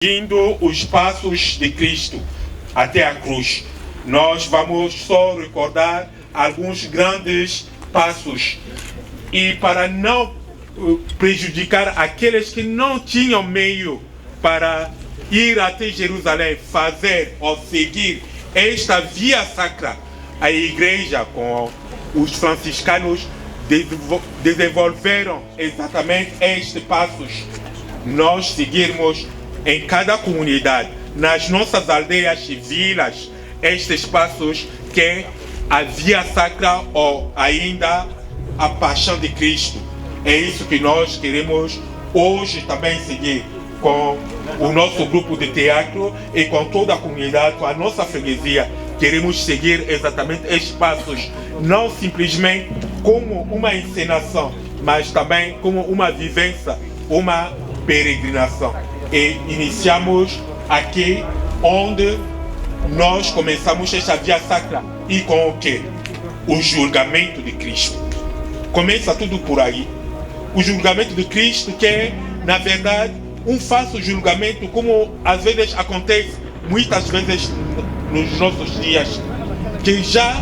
Seguindo os passos de Cristo até a cruz, nós vamos só recordar alguns grandes passos. E para não prejudicar aqueles que não tinham meio para ir até Jerusalém, fazer ou seguir esta via sacra, a igreja com os franciscanos desenvolveram exatamente estes passos. Nós seguirmos em cada comunidade, nas nossas aldeias e vilas, estes passos que é a via sacra ou ainda a paixão de Cristo. É isso que nós queremos hoje também seguir com o nosso grupo de teatro e com toda a comunidade, com a nossa freguesia. Queremos seguir exatamente estes passos, não simplesmente como uma encenação, mas também como uma vivência, uma peregrinação. E iniciamos aqui onde nós começamos esta via sacra. E com o quê? O julgamento de Cristo. Começa tudo por aí. O julgamento de Cristo, que é, na verdade, um falso julgamento, como às vezes acontece, muitas vezes nos nossos dias, que já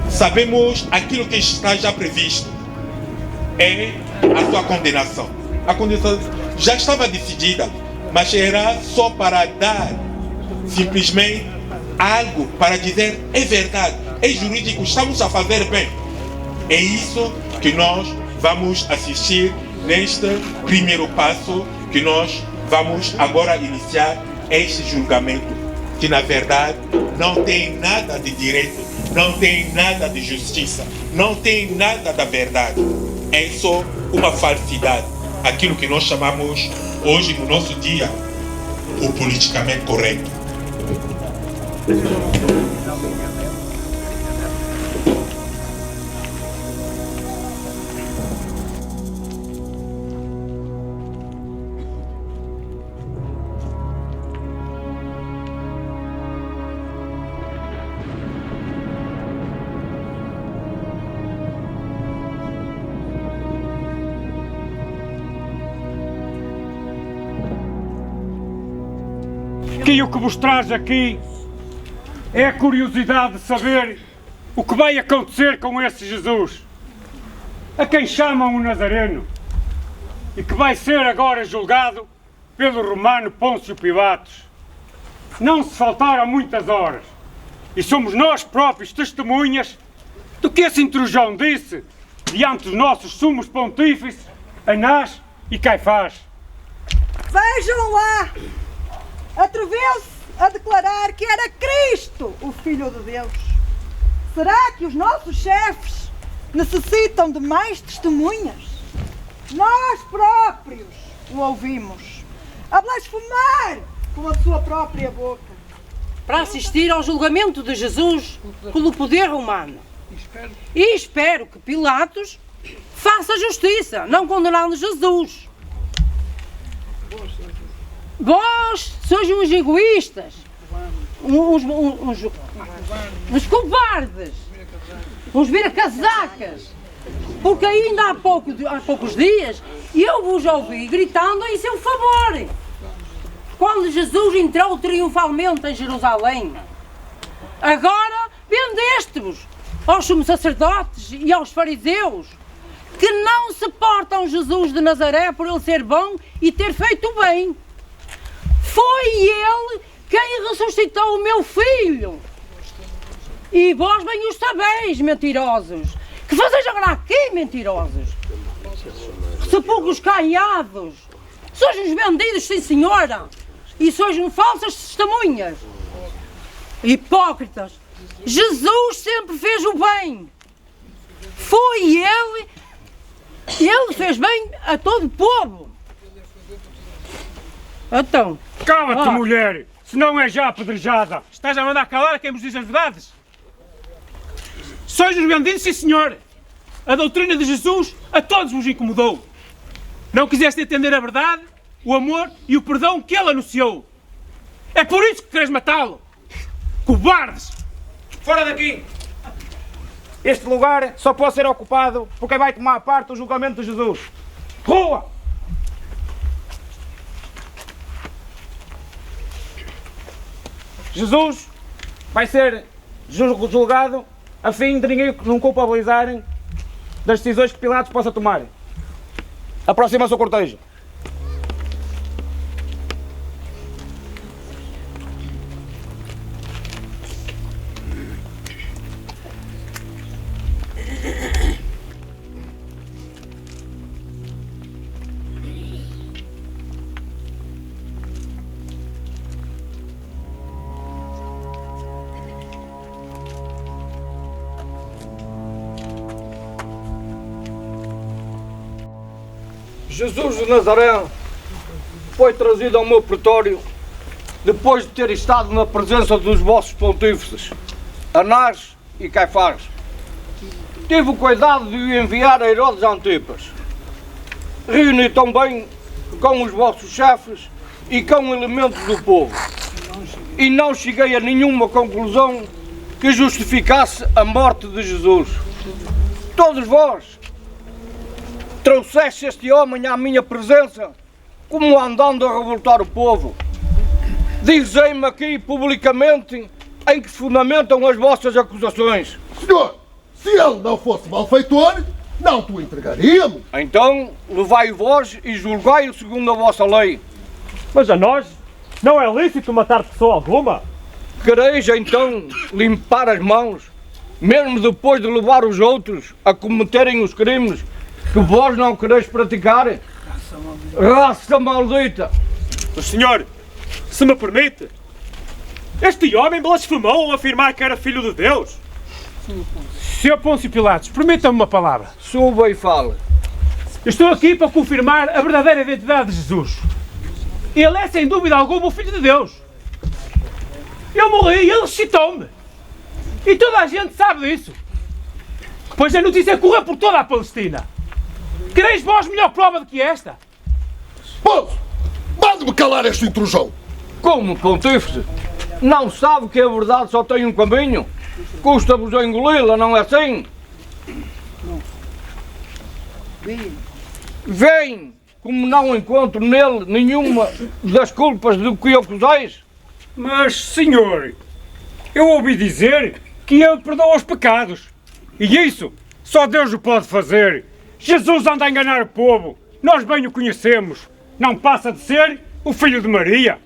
sabemos aquilo que está já previsto. É a sua condenação. A condenação já estava decidida, mas era só para dar simplesmente algo para dizer é verdade, é jurídico, estamos a fazer bem. É isso que nós vamos assistir neste primeiro passo, que nós vamos agora iniciar este julgamento, que na verdade não tem nada de direito, não tem nada de justiça, não tem nada da verdade, é só uma falsidade. Aquilo que nós chamamos hoje no nosso dia o politicamente correto. E o que vos traz aqui é a curiosidade de saber o que vai acontecer com esse Jesus, a quem chamam o Nazareno, e que vai ser agora julgado pelo romano Pôncio Pilatos. Não se faltaram muitas horas, e somos nós próprios testemunhas do que esse intrujão disse diante dos nossos sumos pontífices, Anás e Caifás. Vejam lá! Atreveu-se a declarar que era Cristo, o Filho de Deus. Será que os nossos chefes necessitam de mais testemunhas? Nós próprios o ouvimos a blasfemar com a sua própria boca. Para assistir ao julgamento de Jesus pelo poder romano. E espero que Pilatos faça justiça, não condenando Jesus. Vós sois uns egoístas, uns covardes, uns vira-casacas, porque ainda há poucos dias eu vos ouvi gritando em seu favor, quando Jesus entrou triunfalmente em Jerusalém. Agora vendeste-vos aos sumos sacerdotes e aos fariseus, que não suportam Jesus de Nazaré por ele ser bom e ter feito bem. Foi ele quem ressuscitou o meu filho. E vós bem o sabeis, mentirosos. Que fazeis agora aqui, mentirosos? Sepulcros caiados. Sois uns vendidos, sim senhora. E sois uns falsas testemunhas. Hipócritas. Jesus sempre fez o bem. Foi ele. Ele fez bem a todo o povo. Então... Cala-te, mulher, se não é já apedrejada. Estás a mandar calar a quem vos diz as verdades? Sois os vendidos, sim senhor. A doutrina de Jesus a todos vos incomodou. Não quiseste entender a verdade, o amor e o perdão que ele anunciou. É por isso que queres matá-lo. Cobardes! Fora daqui! Este lugar só pode ser ocupado por quem vai tomar parte do julgamento de Jesus. Rua! Jesus vai ser julgado a fim de ninguém não culpabilizarem das decisões que Pilatos possa tomar. Aproxima-se o cortejo. Jesus de Nazaré foi trazido ao meu pretório depois de ter estado na presença dos vossos pontífices, Anás e Caifás. Tive o cuidado de o enviar a Herodes Antipas. Reuni também com os vossos chefes e com elementos do povo. E não cheguei a nenhuma conclusão que justificasse a morte de Jesus. Todos vós trouxeste este homem à minha presença como andando a revoltar o povo. Dizei-me aqui publicamente em que se fundamentam as vossas acusações. Senhor, se ele não fosse malfeitor, não te o entregaríamos. Então, levai-o vós e julgai-o segundo a vossa lei. Mas a nós não é lícito matar pessoa alguma. Quereis então limpar as mãos, mesmo depois de levar os outros a cometerem os crimes que vós não quereis praticar? Raça maldita! Mas, senhor, se me permite, este homem blasfemou ao afirmar que era filho de Deus. Sr. Pôncio Pilatos, permita-me uma palavra. Suba e fale. Estou aqui para confirmar a verdadeira identidade de Jesus. Ele é, sem dúvida alguma, o Filho de Deus. Eu morri e ele ressuscitou-me. E toda a gente sabe disso. Pois a notícia correu por toda a Palestina. Quereis vós melhor prova do que esta? Poço, mande-me calar este intrusão. Como, pontífice? Não sabe que a verdade só tem um caminho? Custa-vos a engoli-la, não é assim? Vem, como não encontro nele nenhuma das culpas do que acusais? Mas, senhor, eu ouvi dizer que ele perdoa os pecados. E isso só Deus o pode fazer. Jesus anda a enganar o povo. Nós bem o conhecemos. Não passa de ser o filho de Maria.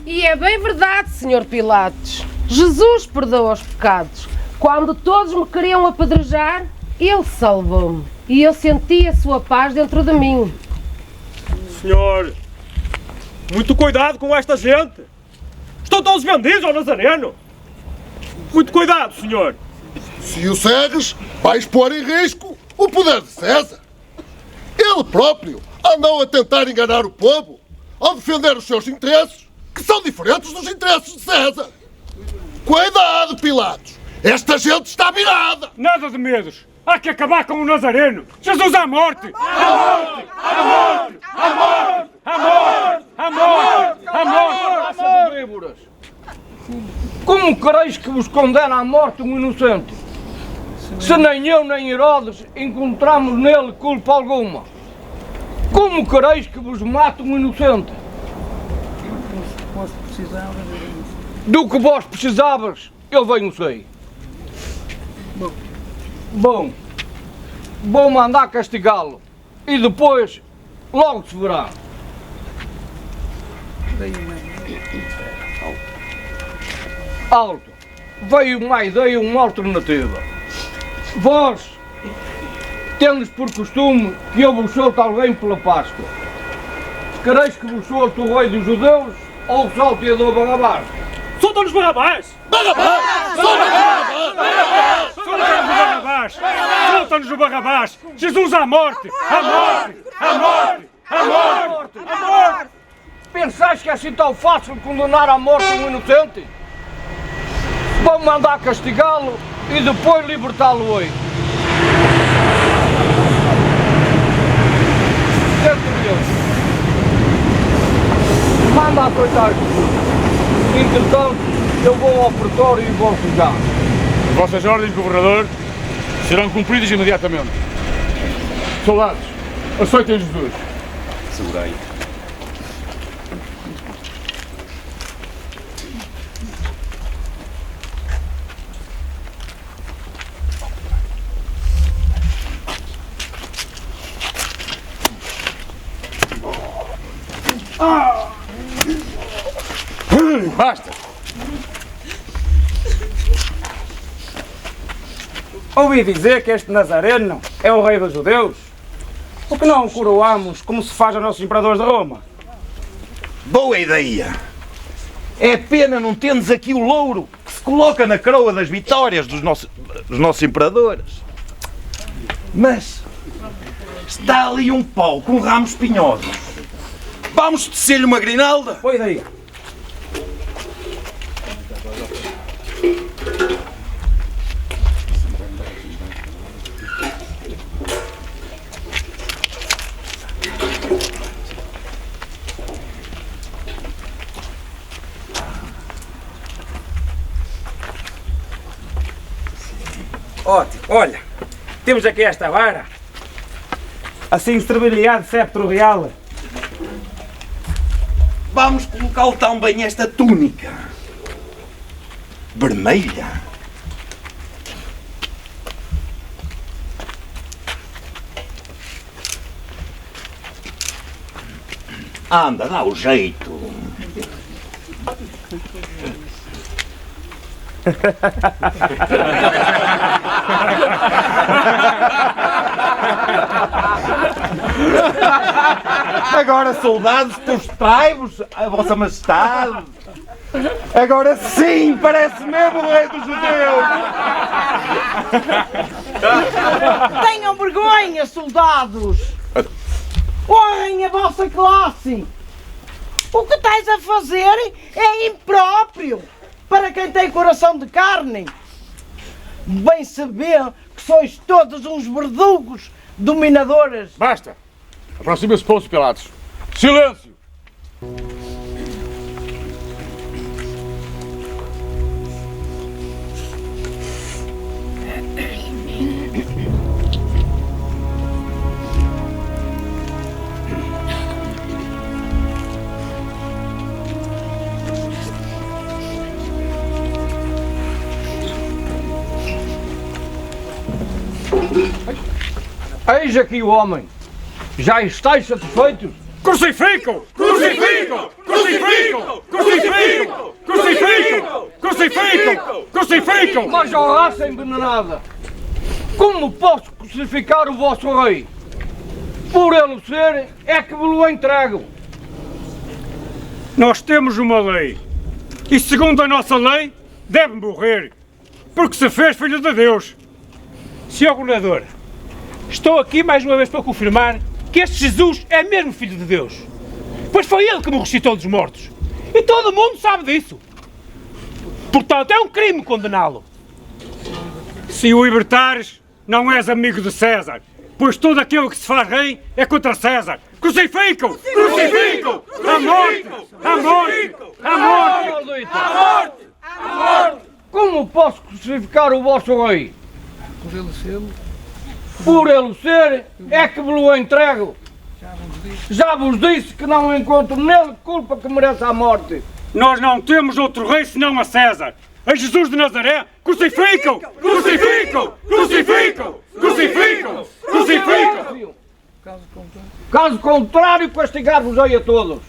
E é bem verdade, Sr. Pilatos. Jesus perdoa os pecados. Quando todos me queriam apedrejar, ele salvou-me. E eu senti a sua paz dentro de mim. Senhor, muito cuidado com esta gente. Estão todos vendidos ao Nazareno. Muito cuidado, senhor. Se o segues, vais pôr em risco o poder de César. Ele próprio andou a tentar enganar o povo ao defender os seus interesses, que são diferentes dos interesses de César. Cuidado, Pilatos. Esta gente está virada. Nada de medos. Há que acabar com o Nazareno. Jesus à morte! À morte! À morte! À morte! À morte! À morte! À morte! Raça de víboras! Como quereis que vos condene à morte um inocente? Se nem eu nem Herodes encontramos nele culpa alguma. Como quereis que vos mate um inocente? Do que vós precisavas, eu bem o sei. Bom, vou mandar castigá-lo e depois logo se verá. Alto, veio uma ideia, uma alternativa. Vós tendes por costume que eu vos solte alguém pela Páscoa. Quereis que vos solte o rei dos judeus ou o salteador Barrabás? Soltam-nos Barrabás! Barrabás! Barrabás! Solta-nos o Barrabás! Jesus à morte! À morte! À morte! À morte! À morte! Pensais que é assim tão fácil condenar à morte um inocente? Vou mandar castigá-lo e depois libertá-lo-ei. Manda açoitar Jesus. Entretanto, eu vou ao pretório e volto já. Vossas ordens, governador, serão cumpridas imediatamente. Soldados, açoitem Jesus. Basta! Ouvi dizer que este Nazareno é o rei dos judeus. Por que não o coroamos como se faz aos nossos imperadores de Roma? Boa ideia! É pena não termos aqui o louro que se coloca na coroa das vitórias dos nossos imperadores. Mas está ali um pau com ramos espinhosos. Vamos tecer-lhe uma grinalda? Boa ideia! Ótimo, olha, temos aqui esta vara, assim estrebilhado de septo real. Vamos colocá-lo também esta túnica vermelha. Anda, dá o jeito. Agora, soldados, teus traivos, a vossa majestade. Agora sim, parece mesmo o rei dos judeus. Tenham vergonha, soldados! Honrem a vossa classe! O que estás a fazer é impróprio para quem tem coração de carne. Bem saber que sois todos uns verdugos dominadores. Basta! Aproxima-se, Pôncio Pilatos. Silêncio! Eis aqui o homem. Já estáis satisfeitos? Crucificam! Crucificam! Crucificam! Crucificam! Crucificam! Crucificam! Crucificam! Mas ó raça envenenada, como posso crucificar o vosso rei? Por ele ser, é que vos-lo entrego. Nós temos uma lei, e segundo a nossa lei, deve morrer, porque se fez filho de Deus. Senhor Governador, estou aqui mais uma vez para confirmar que este Jesus é mesmo Filho de Deus, pois foi ele que me ressuscitou dos mortos, e todo mundo sabe disso. Portanto, é um crime condená-lo. Se o libertares, não és amigo de César, pois todo aquele que se faz rei é contra César. Crucificam! Crucificam! À morte! À morte! À morte! À morte! À morte! Como posso crucificar o vosso rei? Por ele ser, é que vos-lo entrego. Já vos disse que não encontro nele culpa que mereça a morte. Nós não temos outro rei senão a César. A Jesus de Nazaré, crucificam! Crucificam! Crucificam! Crucificam! Crucificam! Caso contrário, castigar-vos-ei a todos.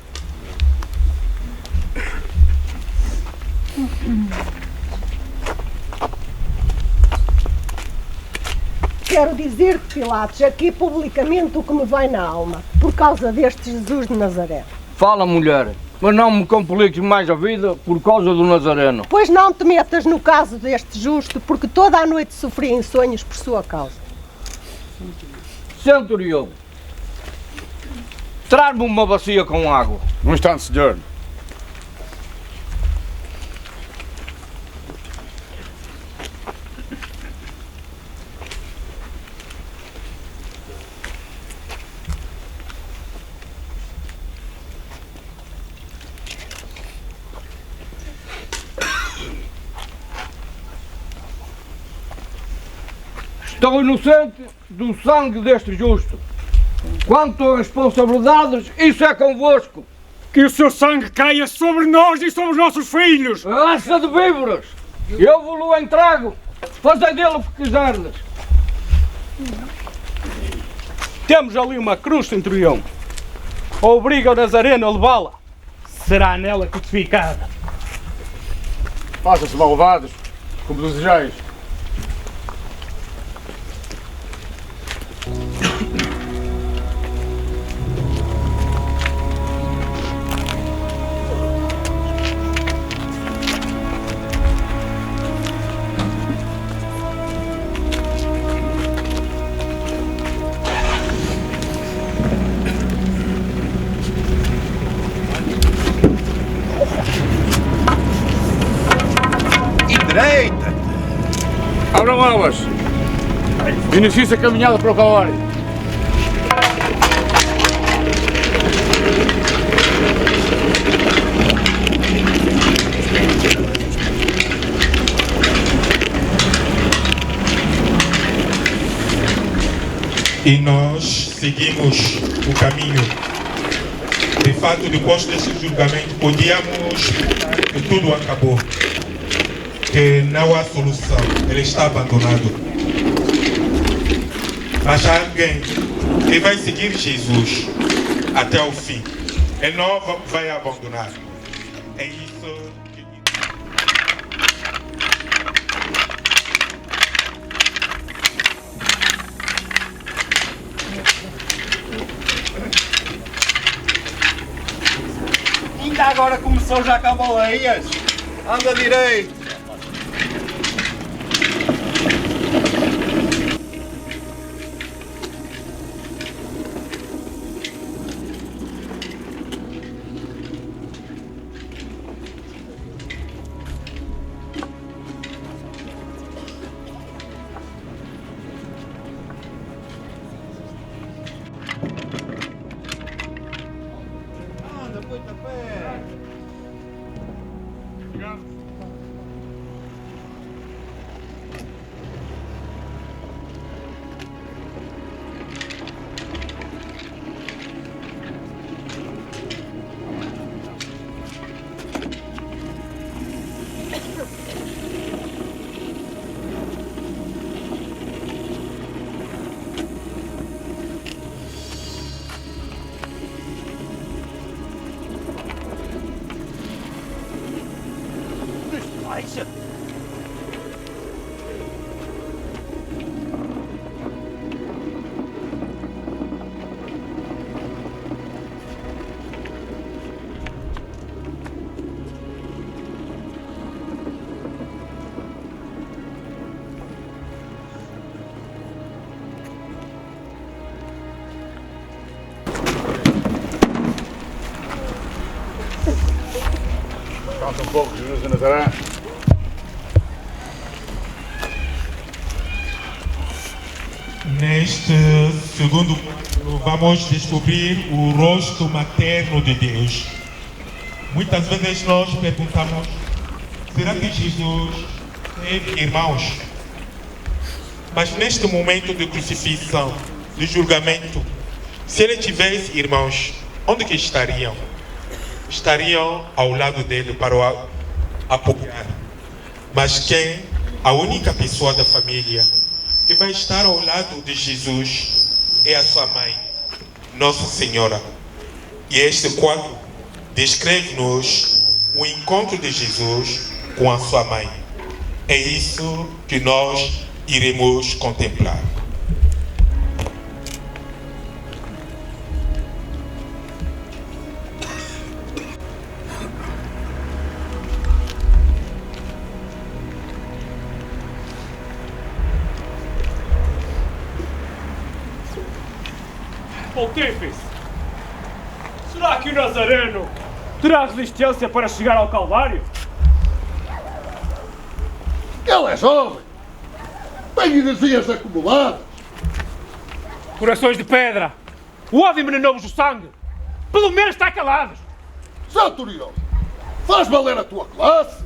Quero dizer-te, Pilatos, aqui publicamente o que me vai na alma, por causa deste Jesus de Nazaré. Fala, mulher, mas não me compliques mais a vida por causa do Nazareno. Pois não te metas no caso deste justo, porque toda a noite sofri em sonhos por sua causa. Centurião, traz-me uma bacia com água. Um instante, senhor. Estou inocente do sangue deste justo. Quanto a responsabilidades, isso é convosco. Que o seu sangue caia sobre nós e sobre os nossos filhos. Raça de víboras, eu vos-lo entrego. Fazei dele o que quiserdes. Temos ali uma cruz, centurião. Obriga o Nazareno a levá-la. Será nela crucificada. Faça-se malvados, como desejais. Direita! Abram aulas! Inicie-se a caminhada para o Calvário. E nós seguimos o caminho. De fato, depois desse julgamento, podíamos que tudo acabou, que não há solução, ele está abandonado. Mas há alguém que vai seguir Jesus até o fim. Ele não vai abandonar. É isso que... Ainda agora começou já com a baleias. Anda direito. Anda, põe-te a pé. Baixa. Descansa um pouco, Jesus de Nazaré. Neste segundo capítulo, vamos descobrir o rosto materno de Deus. Muitas vezes nós perguntamos, será que Jesus teve irmãos? Mas neste momento de crucifixão, de julgamento, se ele tivesse irmãos, onde que estariam? Estariam ao lado dele para o apoiar. Mas quem? A única pessoa da família que vai estar ao lado de Jesus é a sua mãe, Nossa Senhora. E este quadro descreve-nos o encontro de Jesus com a sua mãe. É isso que nós iremos contemplar. Pontífice, será que o Nazareno terá resistência para chegar ao Calvário? Ele é jovem. Tem energias acumuladas. Corações de pedra, o ódio envenenou-vos o sangue. Pelo menos está calados. Centurião, faz valer a tua classe.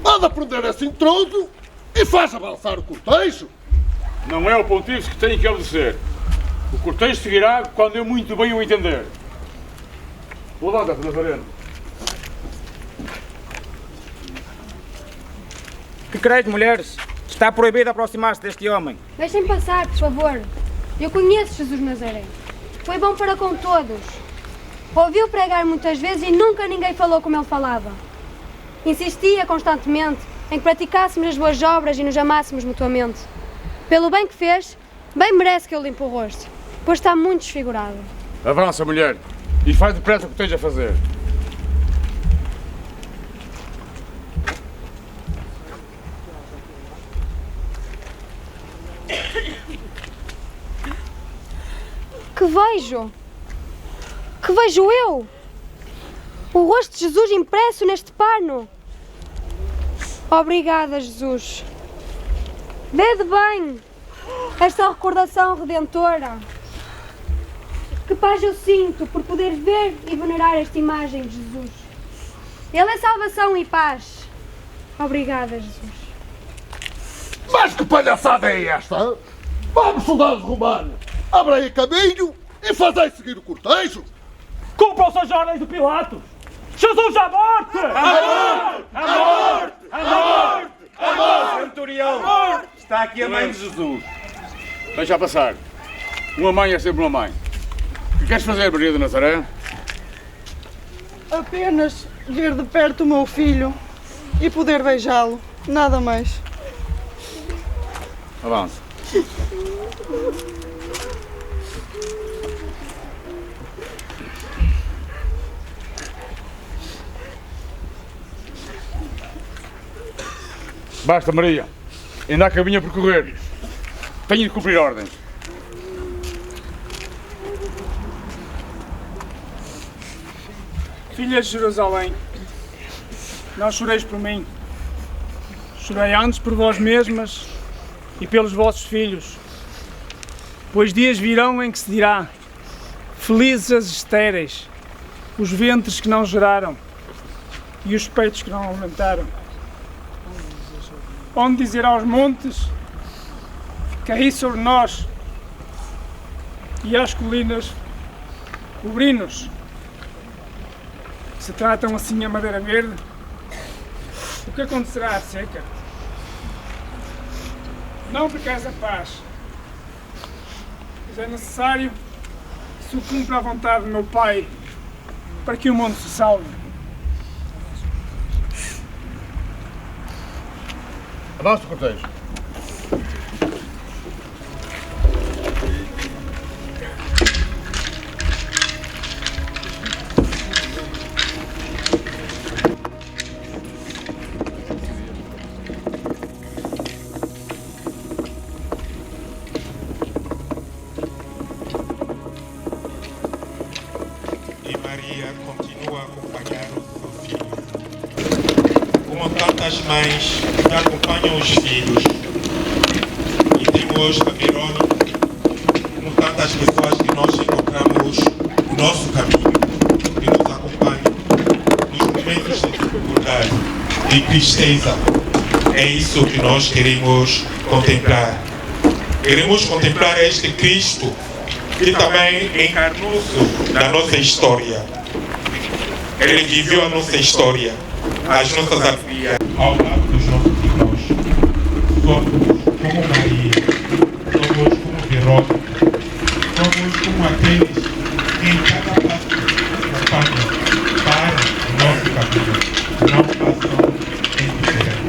Manda prender esse intruso e faz avançar o cortejo. Não é o pontífice que tem que obedecer. O cortejo seguirá quando eu muito bem o entender. Levanta-te, Nazareno. Que credo, mulheres? Está proibido aproximar-se deste homem. Deixem passar, por favor. Eu conheço Jesus Nazaré. Foi bom para com todos. Ouviu pregar muitas vezes e nunca ninguém falou como ele falava. Insistia constantemente em que praticássemos as boas obras e nos amássemos mutuamente. Pelo bem que fez, bem merece que eu limpe o rosto, pois está muito desfigurado. Avança, mulher, e faz depressa o que tens a fazer. Que vejo? Que vejo eu? O rosto de Jesus impresso neste pano. Obrigada, Jesus. Vede bem esta recordação redentora. Que paz eu sinto por poder ver e venerar esta imagem de Jesus. Ele é salvação e paz. Obrigada, Jesus. Mas que palhaçada é esta? Hein? Vamos, soldados romanos, abrem caminho e fazei seguir o cortejo. Cumpram-se as ordens de Pilatos! Jesus à morte! À morte! À morte! À morte! À morte! Centurião! Está aqui a mãe de Jesus. Deixa passar. Uma mãe é sempre uma mãe. O que queres fazer, Maria de Nazaré? Apenas ver de perto o meu filho e poder beijá-lo. Nada mais. Avança. Basta, Maria. Ainda há caminho a percorrer. Tenho de cumprir ordens. Filhas de Jerusalém, não choreis por mim. Chorei antes por vós mesmas e pelos vossos filhos. Pois dias virão em que se dirá: felizes as estéreis, os ventres que não geraram e os peitos que não aumentaram. Onde dizer aos montes: caí sobre nós, e às colinas: cobri-nos. Se tratam assim a madeira verde, o que acontecerá à seca? Não precais a paz, mas é necessário que se cumpra a vontade do meu Pai para que o mundo se salve. Avança o cortejo. E Maria continua a acompanhar o seu filho. Como tantas mães que acompanham os filhos. E temos a Verônica, como tantas pessoas que nós encontramos no nosso caminho, que nos acompanham nos momentos de dificuldade, de tristeza. É isso que nós queremos contemplar. Queremos contemplar este Cristo que também encarnou-se na nossa história. Ele viveu a nossa história, as nossas alegrias, ao lado dos nossos irmãos. Somos como Maria, somos como Verônica, somos como aqueles que em cada passo da caminho para o nosso caminho não passam indiferentes.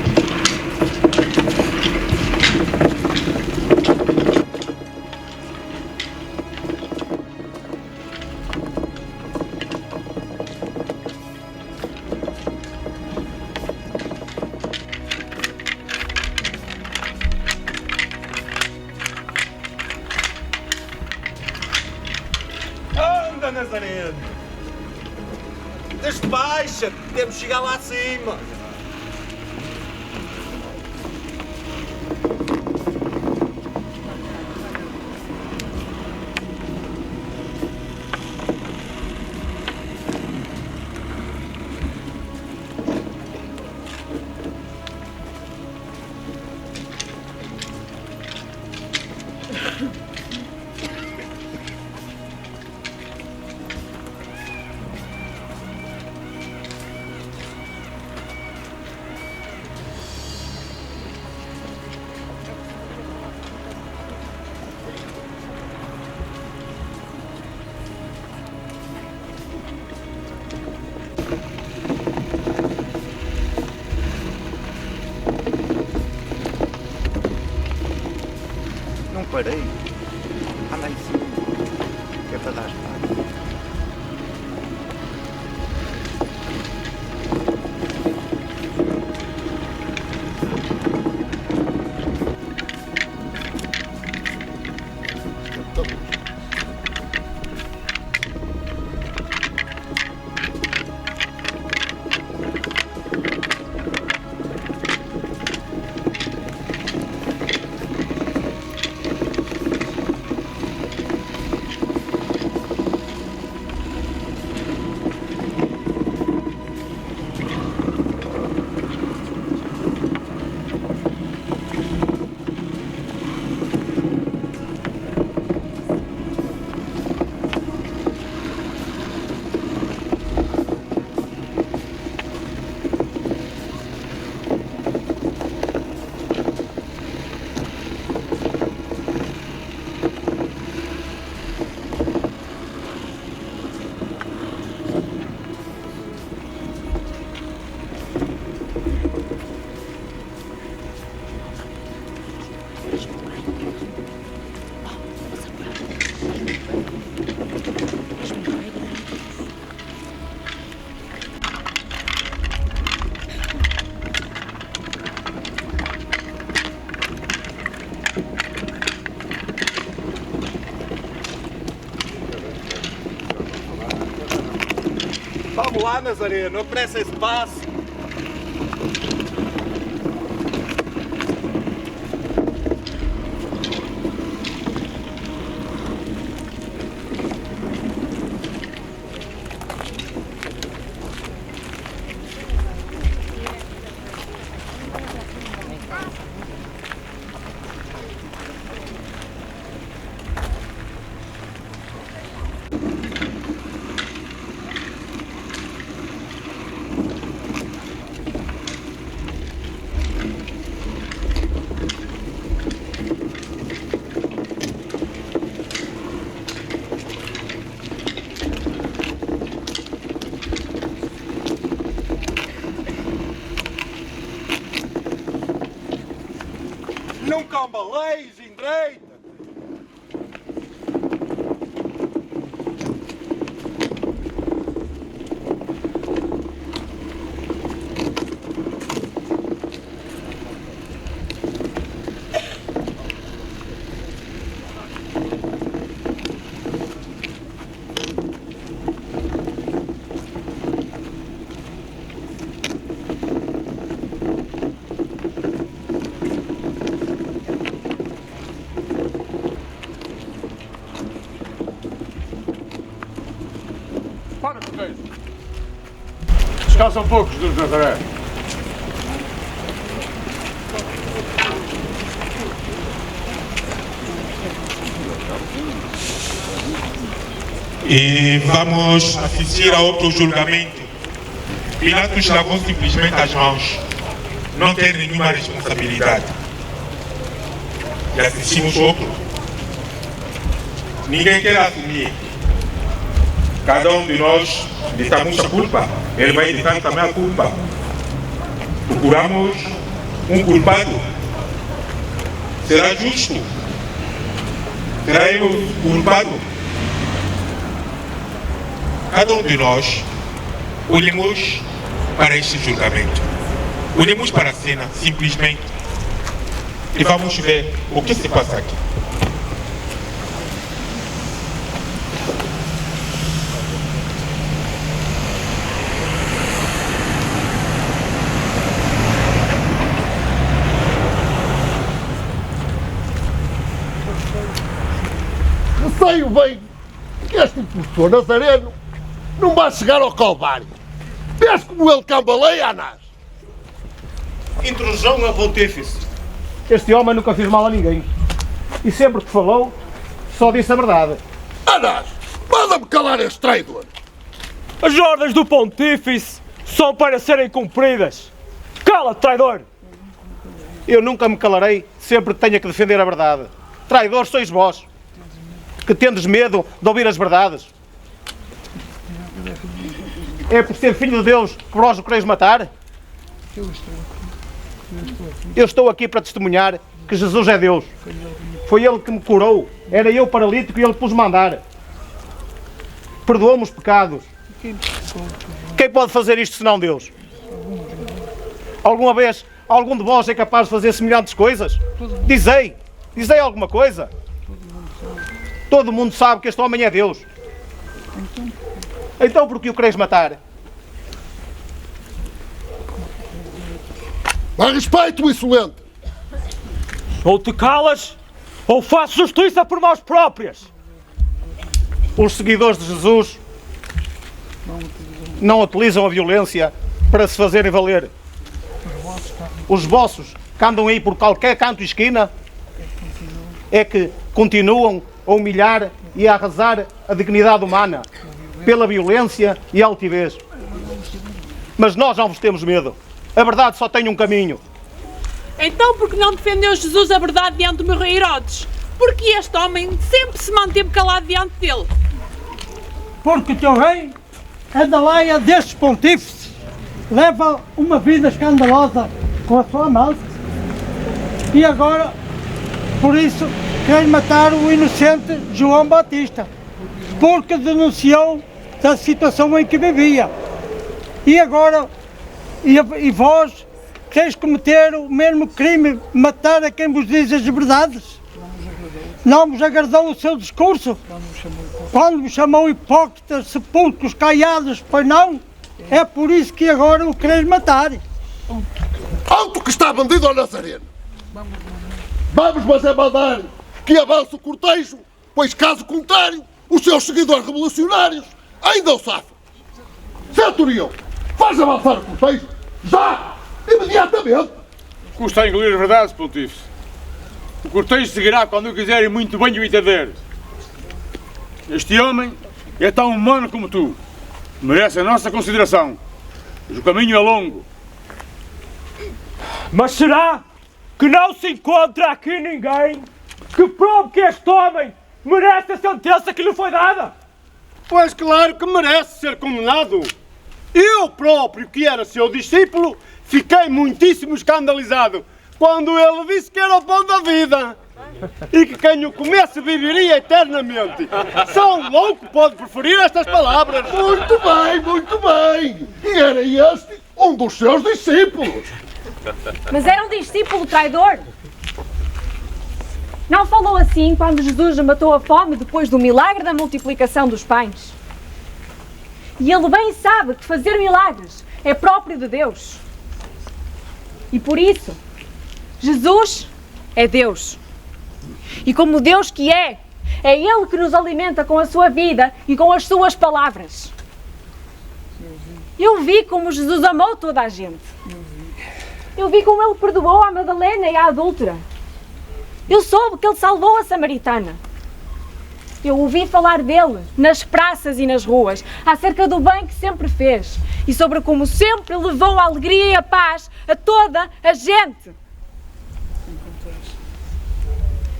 Anda, Nazareno! Despacha-te, temos de chegar lá acima! parei. Anda em cima, que é para dar espaço. Vamos lá, Nazareno, apressa esse passo. Não cambaleis, endireita! Para, cortês. Descansa um pouco, Jesus de Nazaré. E vamos assistir a outro julgamento. Pilatos lavou simplesmente as mãos, não tem nenhuma responsabilidade. E assistimos outro. Ninguém quer assumir. Cada um de nós ditamos a culpa, ele vai ditar também a culpa. Procuramos um culpado. Será justo? Será ele o culpado? Cada um de nós olhemos para este julgamento. Olhemos para a cena, simplesmente, e vamos ver o que se passa aqui. Receio bem que este impostor Nazareno não vai chegar ao Calvário. Vês como ele cambaleia, Anás? Intrusão ao pontífice. Este homem nunca fez mal a ninguém. E sempre que falou, só disse a verdade. Anás, manda-me calar este traidor. As ordens do pontífice são para serem cumpridas. Cala-te, traidor! Eu nunca me calarei sempre que tenha que defender a verdade. Traidor sois vós, que tendes medo de ouvir as verdades. É por ser filho de Deus que vós o quereis matar? Eu estou aqui para testemunhar que Jesus é Deus Foi Ele que me curou. Era eu paralítico e Ele pôs-me a andar. Perdoou-me os pecados. Quem pode fazer isto senão Deus? Alguma vez, algum de vós é capaz de fazer semelhantes coisas? Dizei alguma coisa. Todo mundo sabe que este homem é Deus. Então por que o queres matar? Mas respeito, insolente! Ou te calas, ou faço justiça por mãos próprias. Os seguidores de Jesus não utilizam a violência para se fazerem valer. Os vossos que andam aí por qualquer canto e esquina é que continuam a humilhar e a arrasar a dignidade humana pela violência e a altivez. Mas nós não vos temos medo. A verdade só tem um caminho. Então por que não defendeu Jesus a verdade diante do meu rei Herodes? Porque este homem sempre se manteve calado diante dele. Porque o teu rei é da leia destes pontífices. Leva uma vida escandalosa com a sua amante. E agora, por isso, quer matar o inocente João Batista. Porque denunciou da situação em que vivia. E agora, e vós queres cometer o mesmo crime, matar a quem vos diz as verdades? Não vos agradou o seu discurso? Quando vos chamou hipócritas, sepulcros, caiados, pois não? É por isso que agora o queres matar. Alto que está bandido ao Nazareno! Vamos, mas é mandar que avance o cortejo, pois caso contrário, os seus seguidores revolucionários ainda o safam. Centurião, faz avançar o cortejo, já, imediatamente! Custa a engolir as verdades, Pontífice. O cortejo seguirá quando eu quiser e muito bem o entender. Este homem é tão humano como tu. Merece a nossa consideração. Mas o caminho é longo. Mas será que não se encontra aqui ninguém que prove que este homem merece a sentença que lhe foi dada? Pois claro que merece ser condenado. Eu próprio, que era seu discípulo, fiquei muitíssimo escandalizado quando ele disse que era o pão da vida e que quem o comesse viveria eternamente. Só um louco pode preferir estas palavras. Muito bem, muito bem. E era este um dos seus discípulos. Mas era um discípulo traidor. Não falou assim quando Jesus matou a fome depois do milagre da multiplicação dos pães. E ele bem sabe que fazer milagres é próprio de Deus. E por isso, Jesus é Deus. E como Deus que é Ele que nos alimenta com a sua vida e com as suas palavras. Eu vi como Jesus amou toda a gente. Eu vi como Ele perdoou a Madalena e a adúltera. Eu soube que Ele salvou a samaritana. Eu ouvi falar dele nas praças e nas ruas, acerca do bem que sempre fez e sobre como sempre levou a alegria e a paz a toda a gente.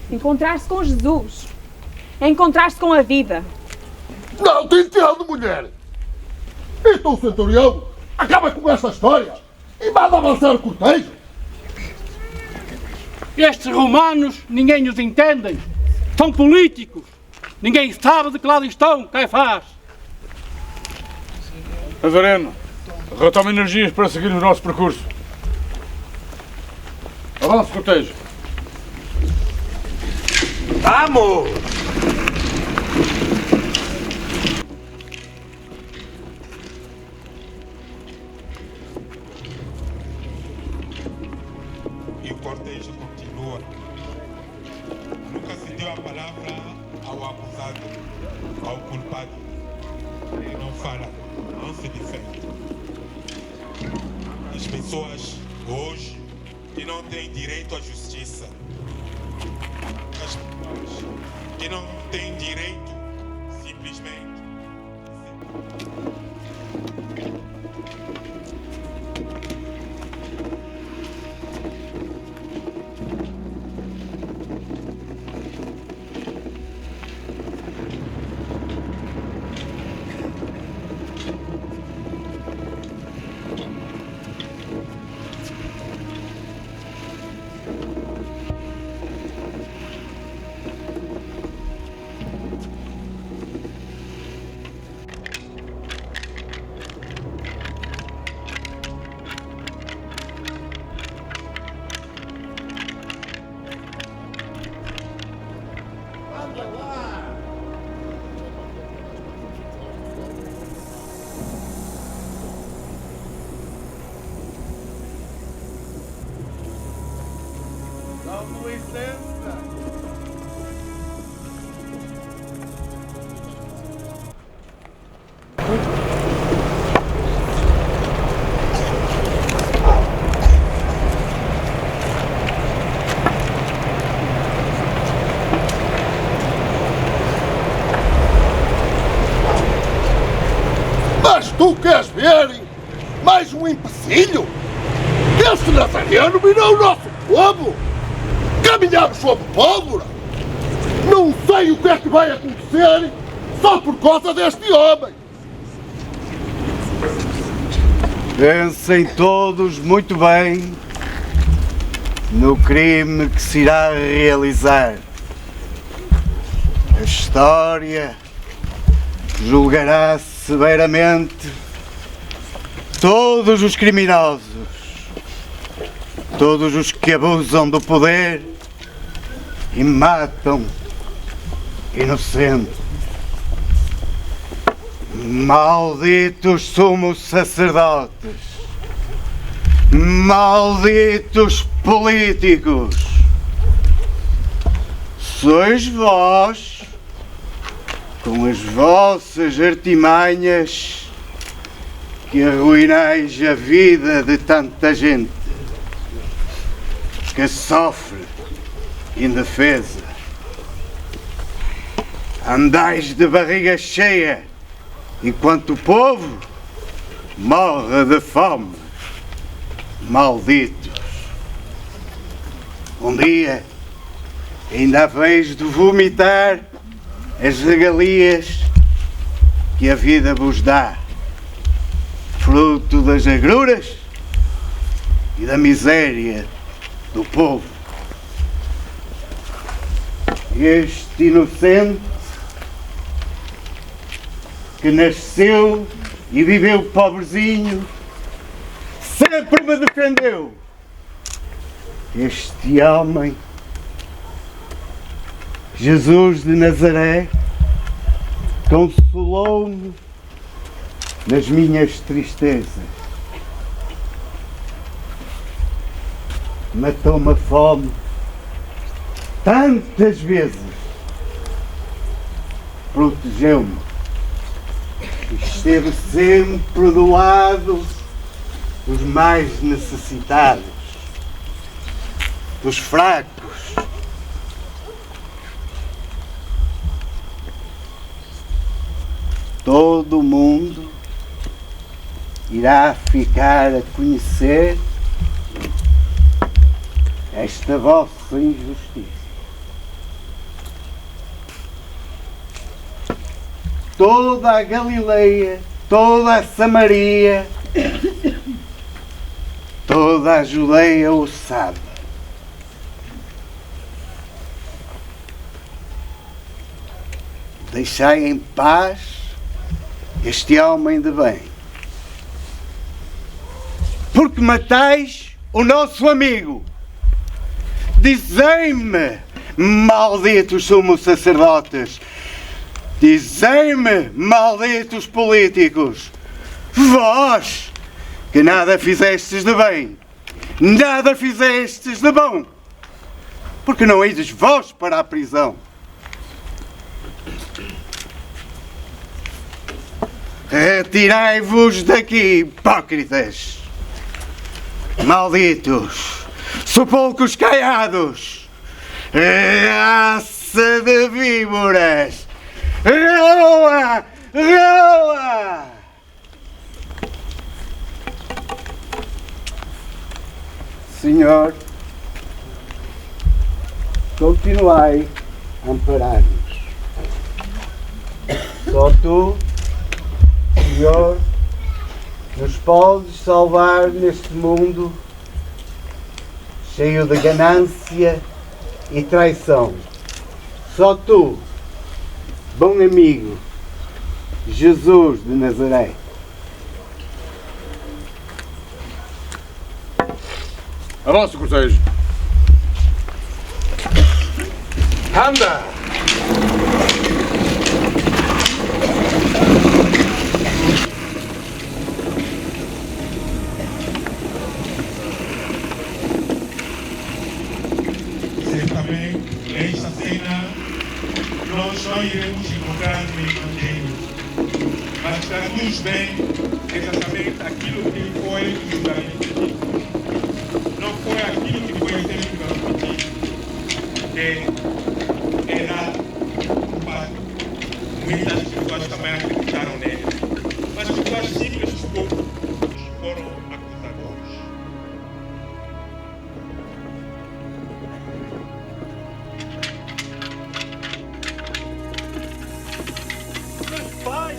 Encontrar-se com Jesus é encontrar-se com a vida. Não te entendo, mulher! Então o centurião acaba com esta história e manda avançar o cortejo. Estes romanos, ninguém os entende. São políticos. Ninguém sabe de que lado estão, Caifás. Nazareno, retoma energias para seguir o nosso percurso. Avance, cortejo. Vamos! E o cortejo continua. Nunca se deu a palavra ao acusado, ao culpado. Ele não fala, não se defende. As pessoas hoje que não têm direito à justiça, as pessoas que não têm direito simplesmente. Com licença. Mas tu queres ver mais um empecilho? Este Nazareno virou o nosso povo! Caminhamos sobre pólvora! Não sei o que é que vai acontecer só por causa deste homem! Pensem todos muito bem no crime que se irá realizar. A história julgará severamente todos os criminosos, todos os que abusam do poder e matam inocentes. Malditos sumos sacerdotes, malditos políticos, sois vós, com as vossas artimanhas, que arruinais a vida de tanta gente que sofre indefesa. Andais de barriga cheia, enquanto o povo morre de fome. Malditos! Um dia ainda haveis de vomitar as regalias que a vida vos dá, fruto das agruras e da miséria do povo. Este inocente que nasceu e viveu pobrezinho sempre me defendeu. Este homem, Jesus de Nazaré, consolou-me nas minhas tristezas. Matou-me a fome tantas vezes. Protegeu-me. Esteve sempre do lado dos mais necessitados, dos fracos. Todo mundo irá ficar a conhecer esta vossa injustiça. Toda a Galileia, toda a Samaria, toda a Judeia o sabe. Deixai em paz este homem de bem, porque matais o nosso amigo. Dizei-me, malditos sumos sacerdotes, dizei-me, malditos políticos, vós que nada fizestes de bem, nada fizestes de bom, porque não ides vós para a prisão. Retirai-vos daqui, hipócritas, malditos, sepulcros caiados, raça de víboras, roa, roa! Senhor, continuai a amparar-nos. Só tu, Senhor, nos podes salvar neste mundo cheio de ganância e traição. Só tu, bom amigo, Jesus de Nazaré. Avança, cortejo. Anda! também, esta cena, nós não iremos encontrar no Evangelho. Mas traduz bem exatamente aquilo que foi o julgamento. Não foi aquilo que foi definitivamente, que era culpado. Muitas pessoas também acreditaram nele. Mas pessoas simples do povo foram acusadores. Paz!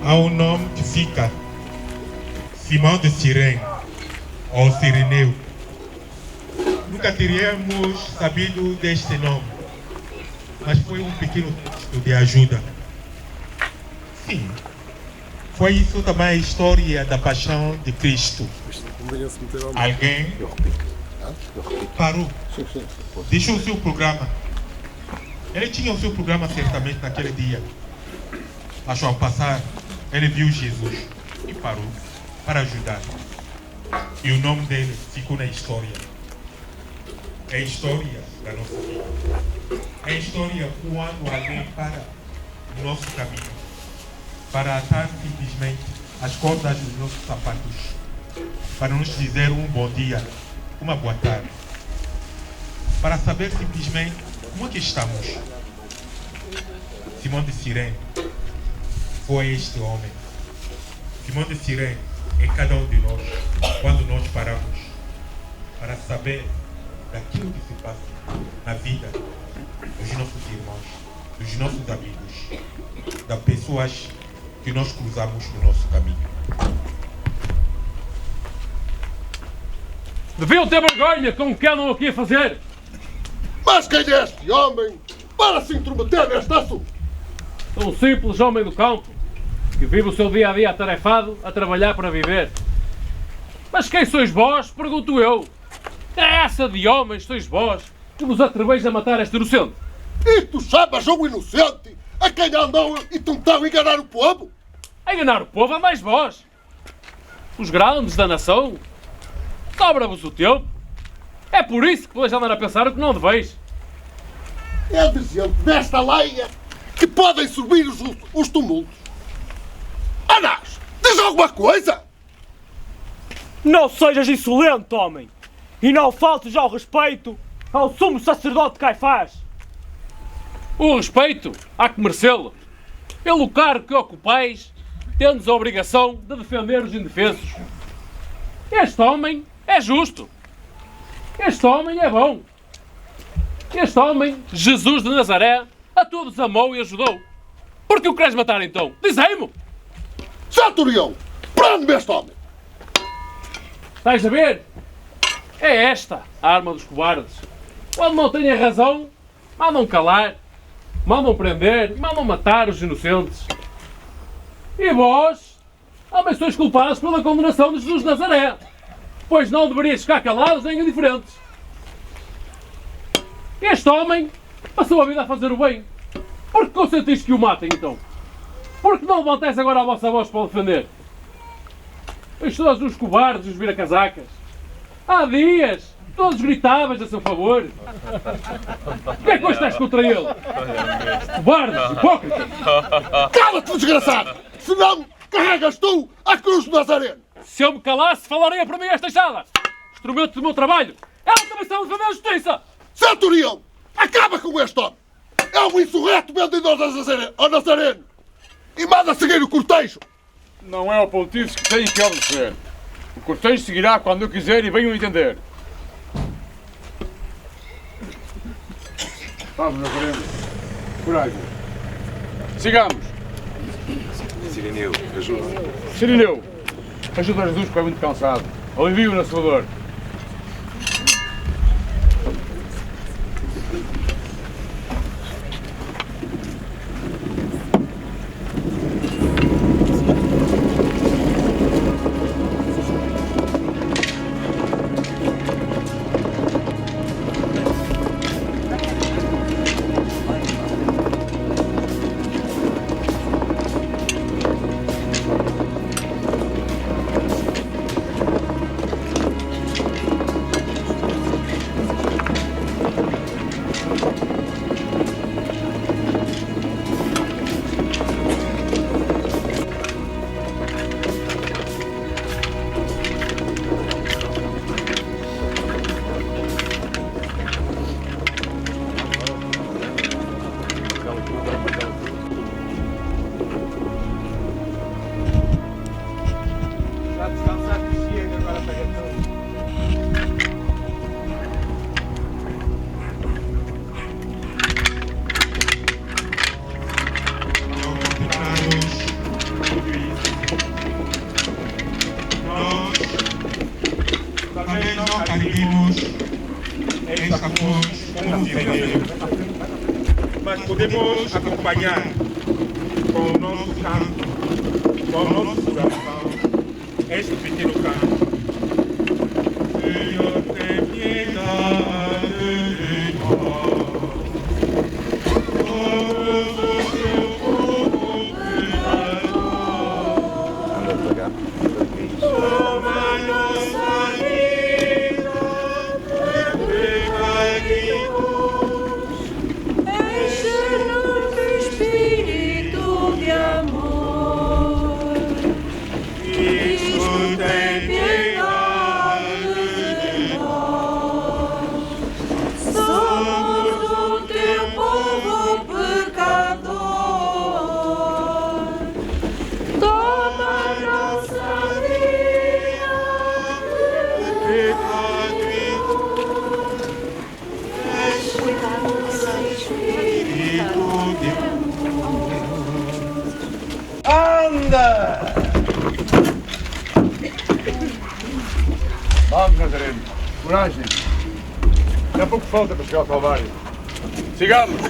Há um nome que fica, Simão de Cirene, ou Cireneu. Nunca teríamos sabido deste nome, mas foi um pequeno texto de ajuda. Sim, foi isso também a história da paixão de Cristo. Alguém parou, deixou o seu programa. Ele tinha o seu programa certamente naquele dia. Mas ao passar, ele viu Jesus e parou para ajudar. E o nome dele ficou na história. É a história da nossa vida. É a história quando alguém para no nosso caminho para atar simplesmente as cordas dos nossos sapatos, para nos dizer um bom dia, uma boa tarde, para saber simplesmente como é que estamos. Simão de Cirene foi este homem. Simão de Cirene é cada um de nós quando nós paramos para saber daquilo que se passa na vida dos nossos irmãos, dos nossos amigos, das pessoas que nós cruzamos no nosso caminho. Deviam ter vergonha com o que andam aqui a fazer. Mas quem é este homem para se intrometer neste assunto? Sou um simples homem do campo, que vive o seu dia-a-dia atarefado a trabalhar para viver. Mas quem sois vós, pergunto eu? É essa de homens sois vós que vos atreveis a matar este inocente? E tu chamas um inocente a quem andou e tentou enganar o povo? A enganar o povo andais vós, os grandes da nação. Sobra-vos o tempo. É por isso que podeis andar a pensar o que não deveis. É de gente desta leia que podem subir os tumultos. Anás, diz alguma coisa? Não sejas insolente, homem, e não faltes ao respeito ao sumo sacerdote Caifás. O respeito há que merecê-lo. Pelo cargo que ocupais, tendes a obrigação de defender os indefesos. Este homem é justo. Este homem é bom. Este homem, Jesus de Nazaré, a todos amou e ajudou. Por que o queres matar então? Dizei-mo! Centurião, prende-me este homem! Estás a ver? É esta a arma dos cobardes. Quando não têm razão, mandam calar, mandam prender, mandam matar os inocentes. E vós, também sois culpados pela condenação de Jesus de Nazaré, pois não deverias ficar calados nem indiferentes. Este homem passou a vida a fazer o bem. Por que consentiste que o matem, então? Por que não levantais agora a vossa voz para o defender? Sois todos os cobardes, os vira-casacas. Há dias, todos gritavas a seu favor. O que é que hoje estás contra ele? Cobardes, hipócritas! Cala-te, desgraçado! Senão carregas tu a cruz do Nazareno! Se eu me calasse, falaria para mim esta sala! Instrumento do meu trabalho! Ela também sabe defender a justiça! Centurião, acaba com este homem! É um insurreto vendido ao Nazareno! E manda seguir o cortejo! Não é o pontífice que tem que obedecer. O cortejo seguirá quando eu quiser e venham entender. Vamos, Nazareno. Coragem. Sigamos. Sirineu, ajuda. Sirineu, ajuda Jesus porque é muito cansado. Alivia-o na sua dor. Mas podemos acompanhar com o nosso canto, com o nosso coração, este pequeno canto. Senhor, tem piedade de nós. Somos o teu povo pecador. Toma nossa vida de pecadinho. Enche-nos do Espírito de amor. Cristo tem piedade de nós. Somos o teu povo pecador. Toma nossa vida de pecadinho. Enche-nos do Espírito de amor. Anda! Vamos, Nazareno. Coragem. Daqui a pouco falta para chegar ao Calvário. Sigamos.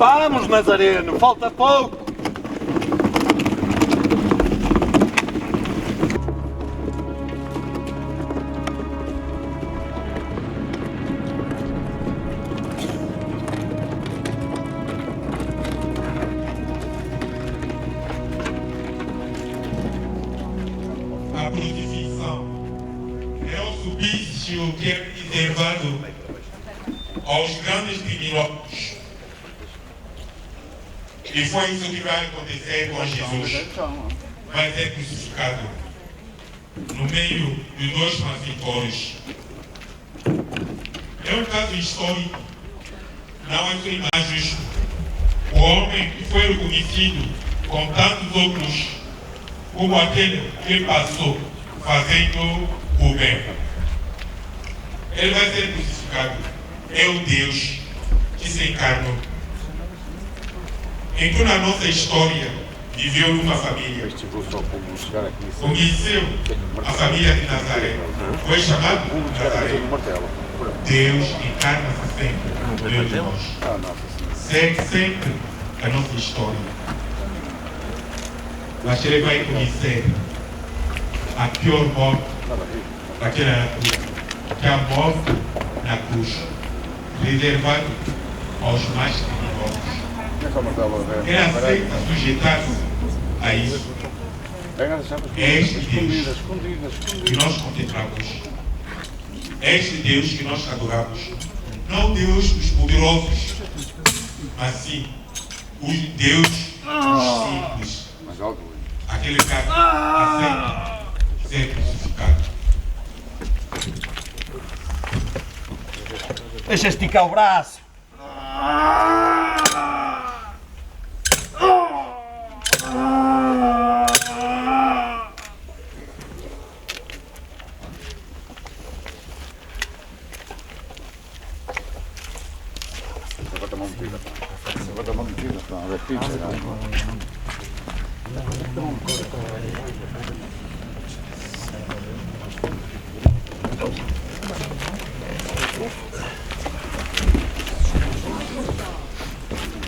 Vamos, Nazareno, falta pouco. A crucifixão é o supício que é reservado aos grandes criminosos. E foi isso que vai acontecer com Jesus. Vai ser crucificado no meio de dois malfeitores. É um caso histórico. Não é só imagens. O homem que foi reconhecido com tantos outros como aquele que passou fazendo o bem. Ele vai ser crucificado. É o Deus que se encarnou. Então, na nossa história, viveu numa família. Conheceu a família de Nazaré. Foi chamado Nazaré. Deus encarna-se sempre dentro de nós. Segue sempre a nossa história. Mas ele vai conhecer a pior morte daquela cruz, que é a morte na cruz, reservada aos mais criminosos. Ele aceita sujeitar-se a isso. É este Deus que nós contemplamos. É este Deus que nós adoramos. Não o Deus dos poderosos, mas sim o Deus dos simples. Aquele que aceita ser crucificado. Deixa esticar o braço.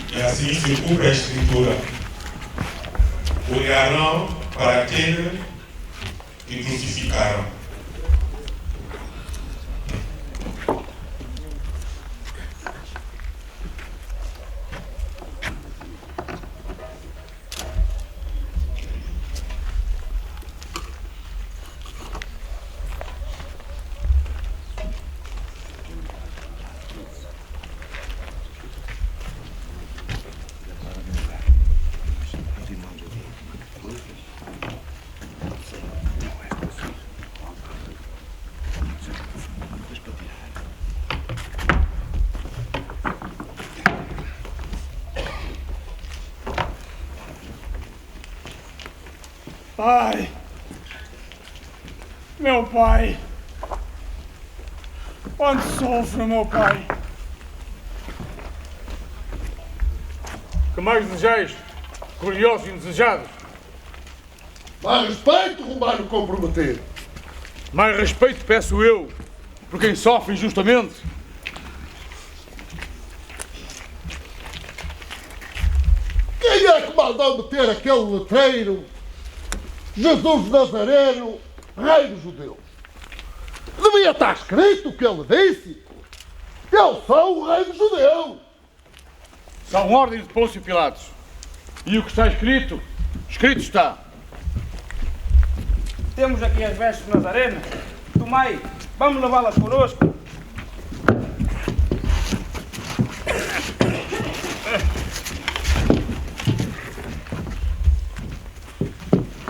E assim se cumpre a Escritura. Olharão para aquele que crucificaram. Pai, meu pai, onde sofre, meu pai? Que mais desejais, curiosos e indesejados? Mais respeito, Romano comprometido. Mais respeito peço eu por quem sofre injustamente. Quem é que mandou meter aquele letreiro? Jesus de Nazareno, Rei dos Judeus. Devia estar escrito o que ele disse. Eu sou o Rei dos Judeus. São ordens de Pôncio Pilatos. E o que está escrito, escrito está. Temos aqui as vestes de Nazareno. Tomai, vamos levá-las connosco.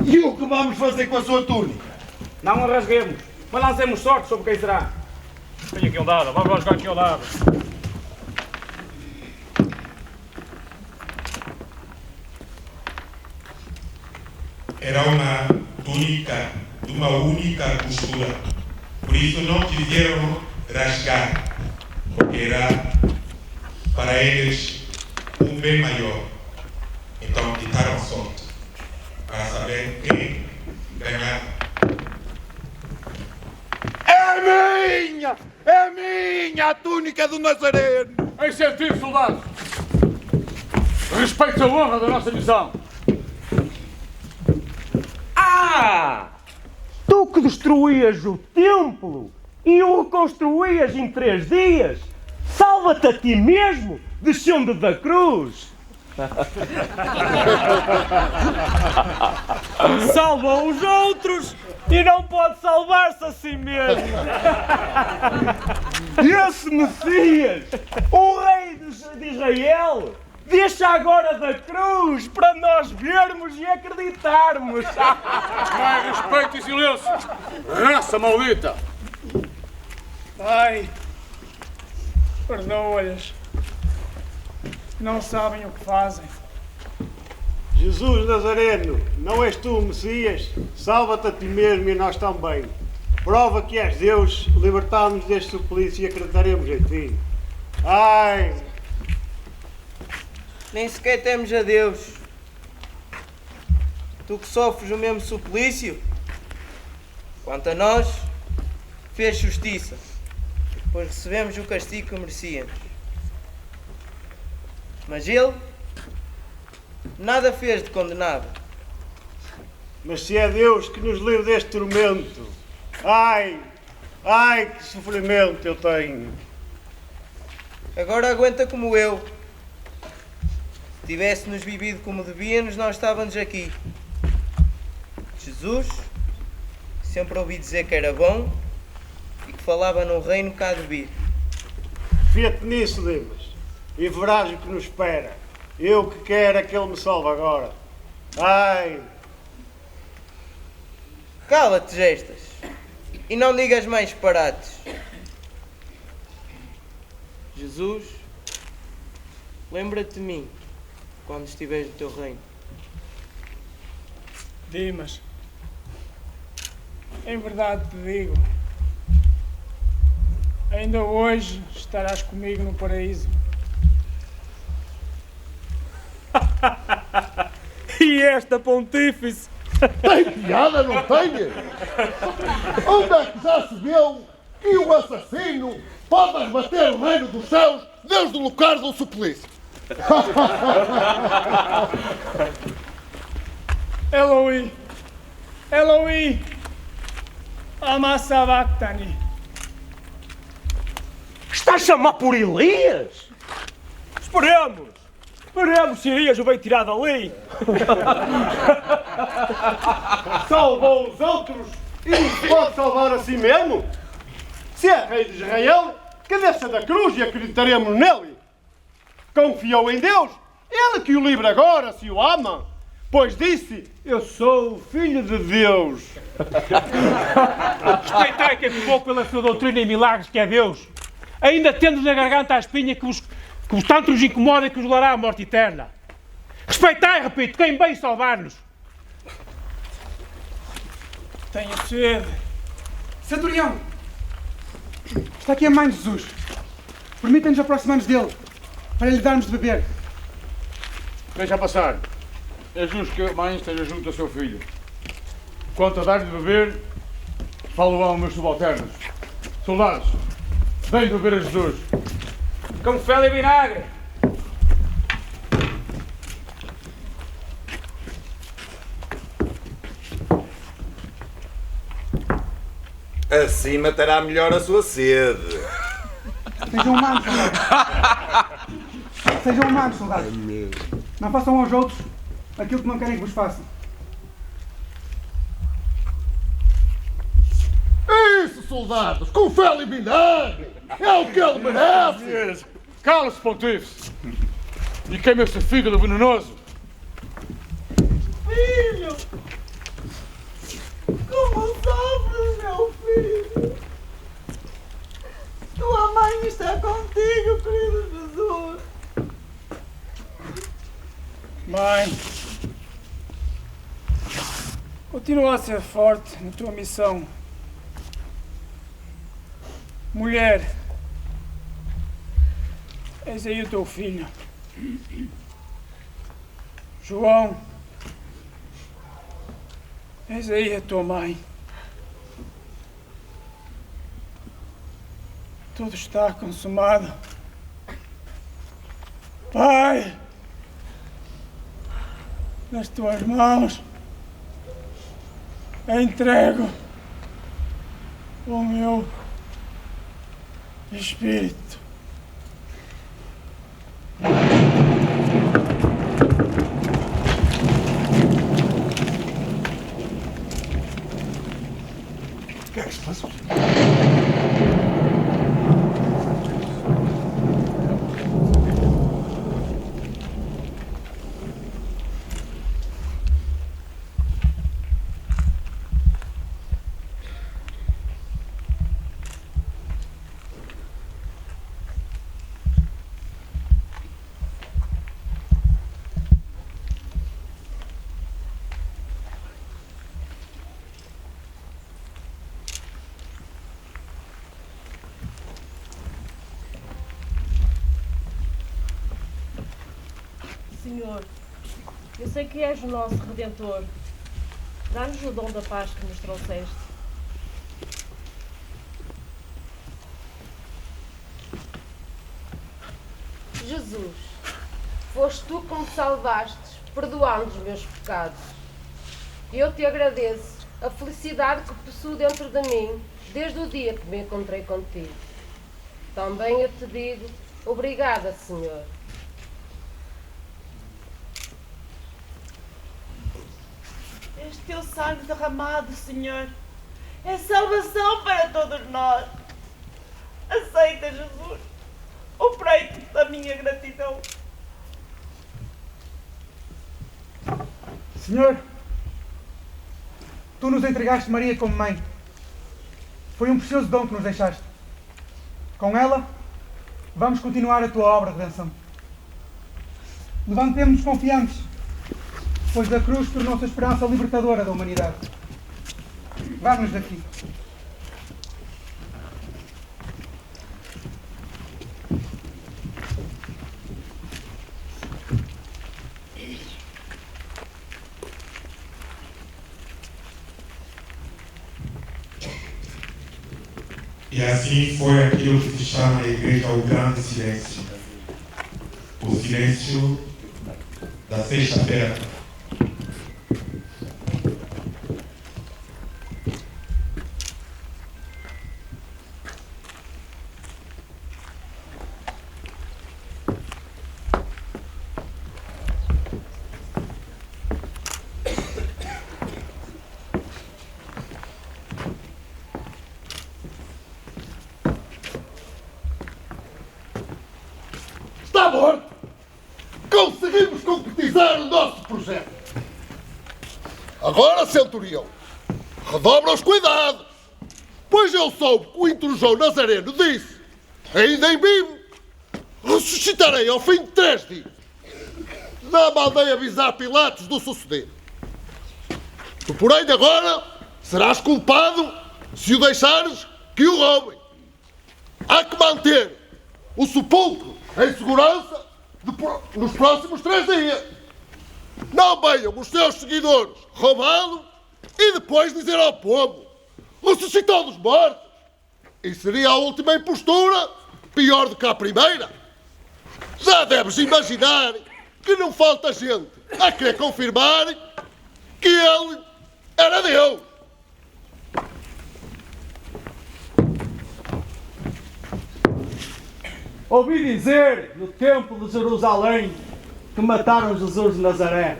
E o que vamos fazer com a sua túnica? Não a rasguemos, mas lancemos sorte sobre quem será. Tenho aqui um dado, vamos jogar aqui ao lado. Era uma túnica de uma única costura. Por isso não quiseram rasgar, porque era para eles um bem maior. Então quitaram sorte para saber quem ganhava. É minha a túnica do Nazareno. Em sentido, soldados. Respeite a honra da nossa missão. Ah! Tu que destruías o templo e o reconstruías em 3 dias, salva-te a ti mesmo, descendo da cruz. Salva os outros e não pode salvar-se a si mesmo. Esse Messias, o rei de Israel, deixa agora da cruz para nós vermos e acreditarmos. Mais respeito e silêncio. Raça maldita. Pai, perdoa-lhes. Não sabem o que fazem. Jesus Nazareno, não és tu o Messias? Salva-te a ti mesmo e nós também. Prova que és Deus, libertar-nos deste suplício e acreditaremos em ti. Ai! Nem sequer temos a Deus. Tu que sofres o mesmo suplício, quanto a nós, fez justiça, pois recebemos o castigo que merecíamos. Mas ele nada fez de condenado. Mas se é Deus que nos livre deste tormento, ai! Ai, que sofrimento eu tenho! Agora aguenta como eu. Se tivéssemos vivido como devíamos, nós estávamos aqui. Jesus sempre ouvi dizer que era bom e que falava no reino que há de vir. Fia-te nisso, Dimas, e verás o que nos espera. Eu que quero é que ele me salve agora. Ai! Cala-te, gestas, e não digas mais disparates. Jesus, lembra-te de mim quando estiveres no teu reino. Dimas, em verdade te digo, ainda hoje estarás comigo no paraíso. E esta pontífice? Tem piada, não tem? Onde é que já se viu que o assassino pode rebater o reino dos céus desde o lugar do suplício? Eloi, Eloi, ama sabachthani. Está a chamar por Elias? Esperemos! Esperemos se Elias o veio tirar dali! Salvou os outros e não se pode salvar a si mesmo? Se é rei de Israel, que desça da cruz e acreditaremos nele. Confiou em Deus, ele que o livre agora, se o ama, pois disse, eu sou o filho de Deus. Respeitai quem provou pela sua doutrina e milagres que é Deus, ainda tendo na garganta a espinha que vos tanto nos incomoda e que vos dará a morte eterna. Respeitai, repito, quem veio salvar-nos. Tenho sede. Centurião, está aqui a mãe de Jesus. Permita-nos aproximar-nos dele, para lhe darmos de beber. Deixa passar. É justo que a mãe esteja junto ao seu filho. Quanto a dar-lhe de beber, falo-ão meus subalternos. Soldados, deem de beber a Jesus. Com fel e vinagre. Assim matará melhor a sua sede. Sejam humanos, soldados. Sejam humanos, soldados. Não façam aos outros aquilo que não querem que vos façam. Isso, soldados, com fel e vinagre! É o que ele merece! Cala-se, pontífice! E queima esse fígado venenoso! Filho! Como sofres, meu filho? Tua mãe está contigo, querido Jesus! Mãe, continua a ser forte na tua missão. Mulher, eis aí o teu filho. João, eis aí a tua mãe. Tudo está consumado. Pai, nas tuas mãos entrego o meu espírito. O que é que se passa? Senhor, eu sei que és o nosso Redentor. Dá-nos o dom da paz que nos trouxeste. Jesus, foste tu que me salvaste, perdoando os meus pecados. Eu te agradeço a felicidade que possuo dentro de mim desde o dia que me encontrei contigo. Também eu te digo, obrigada, Senhor. Este teu sangue derramado, Senhor, é salvação para todos nós. Aceita, Jesus, o preço da minha gratidão. Senhor, tu nos entregaste Maria como mãe. Foi um precioso dom que nos deixaste. Com ela, vamos continuar a tua obra de redenção. Levantemo-nos confiantes, pois a cruz tornou-se a esperança libertadora da humanidade. Vá-nos daqui. E assim foi aquilo que se chama na igreja o grande silêncio. O silêncio da sexta-feira. Está morto! Conseguimos concretizar o nosso projeto. Agora, centurião, redobra os cuidados, pois eu soube que o intrusão Nazareno disse, ainda em mim, ressuscitarei ao fim de 3 dias. Já mandei avisar Pilatos do sucedido. Tu, porém, agora serás culpado se o deixares que o roubem. Há que manter o sepulcro em segurança nos próximos 3 dias. Não venham os seus seguidores roubá-lo e depois dizer ao povo: ressuscitou dos mortos. E seria a última impostura pior do que a primeira. Já deves imaginar que não falta gente a querer confirmar que ele era Deus. Ouvi dizer no templo de Jerusalém que mataram Jesus de Nazaré.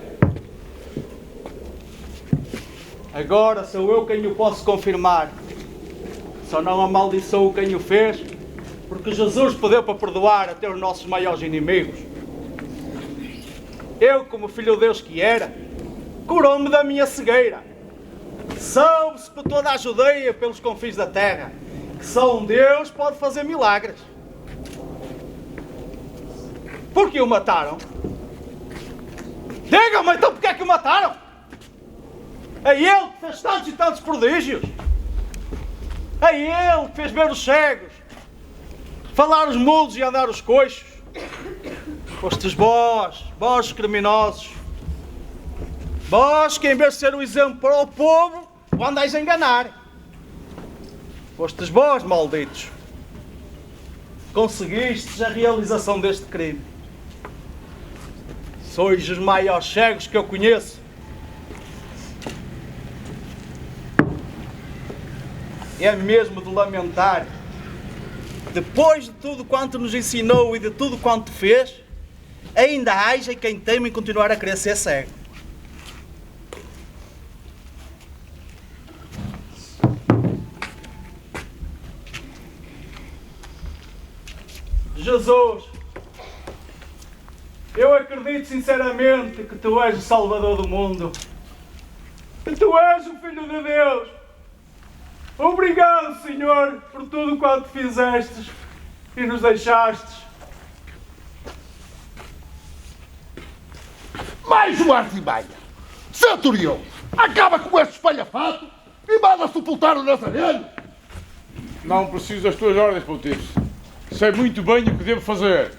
Agora sou eu quem o posso confirmar. Só não amaldiçoou quem o fez, porque Jesus pediu para perdoar até os nossos maiores inimigos. Eu, como filho de Deus que era, curou-me da minha cegueira. Soube-se por toda a Judeia, pelos confins da terra, que só um Deus pode fazer milagres. Por que o mataram? Digam-me então porque é que o mataram? É ele que fez tantos e tantos prodígios. É ele que fez ver os cegos, falar os mudos e andar os coxos. Fostes vós os criminosos. Vós que em vez de ser um exemplo para o povo, o andais a enganar. Fostes vós, malditos. Conseguistes a realização deste crime. Sois os maiores cegos que eu conheço. É mesmo de lamentar. Depois de tudo quanto nos ensinou e de tudo quanto fez, ainda haja quem teme em continuar a querer ser cego. Jesus, eu acredito sinceramente que Tu és o Salvador do mundo, que Tu és o Filho de Deus. Obrigado, Senhor, por tudo quanto fizestes e nos deixastes. Mais um artimanha! Centurião, acaba com este espalhafato e manda sepultar o Nazareno! Não preciso das tuas ordens, Pontífice. Sei muito bem o que devo fazer.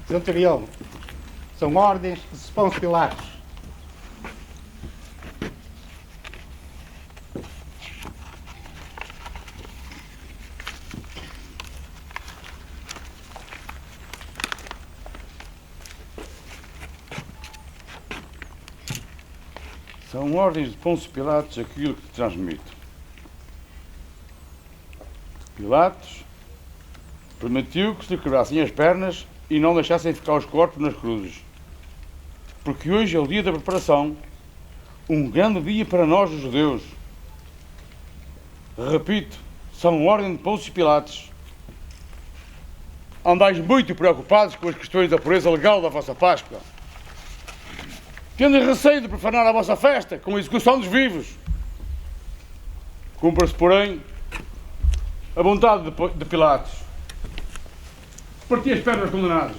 Centurião, são ordens de Pôncio Pilatos. São ordens de Pôncio Pilatos aquilo que te transmito. Pilatos permitiu que se lhe quebrassem as pernas e não deixassem ficar os corpos nas cruzes. Porque hoje é o dia da preparação, um grande dia para nós, os judeus. Repito, são ordem de Pôncio Pilatos. Andais muito preocupados com as questões da pureza legal da vossa Páscoa. Tendo receio de profanar a vossa festa com a execução dos vivos. Cumpra-se, porém, a vontade de Pilatos. Parti as pernas condenados.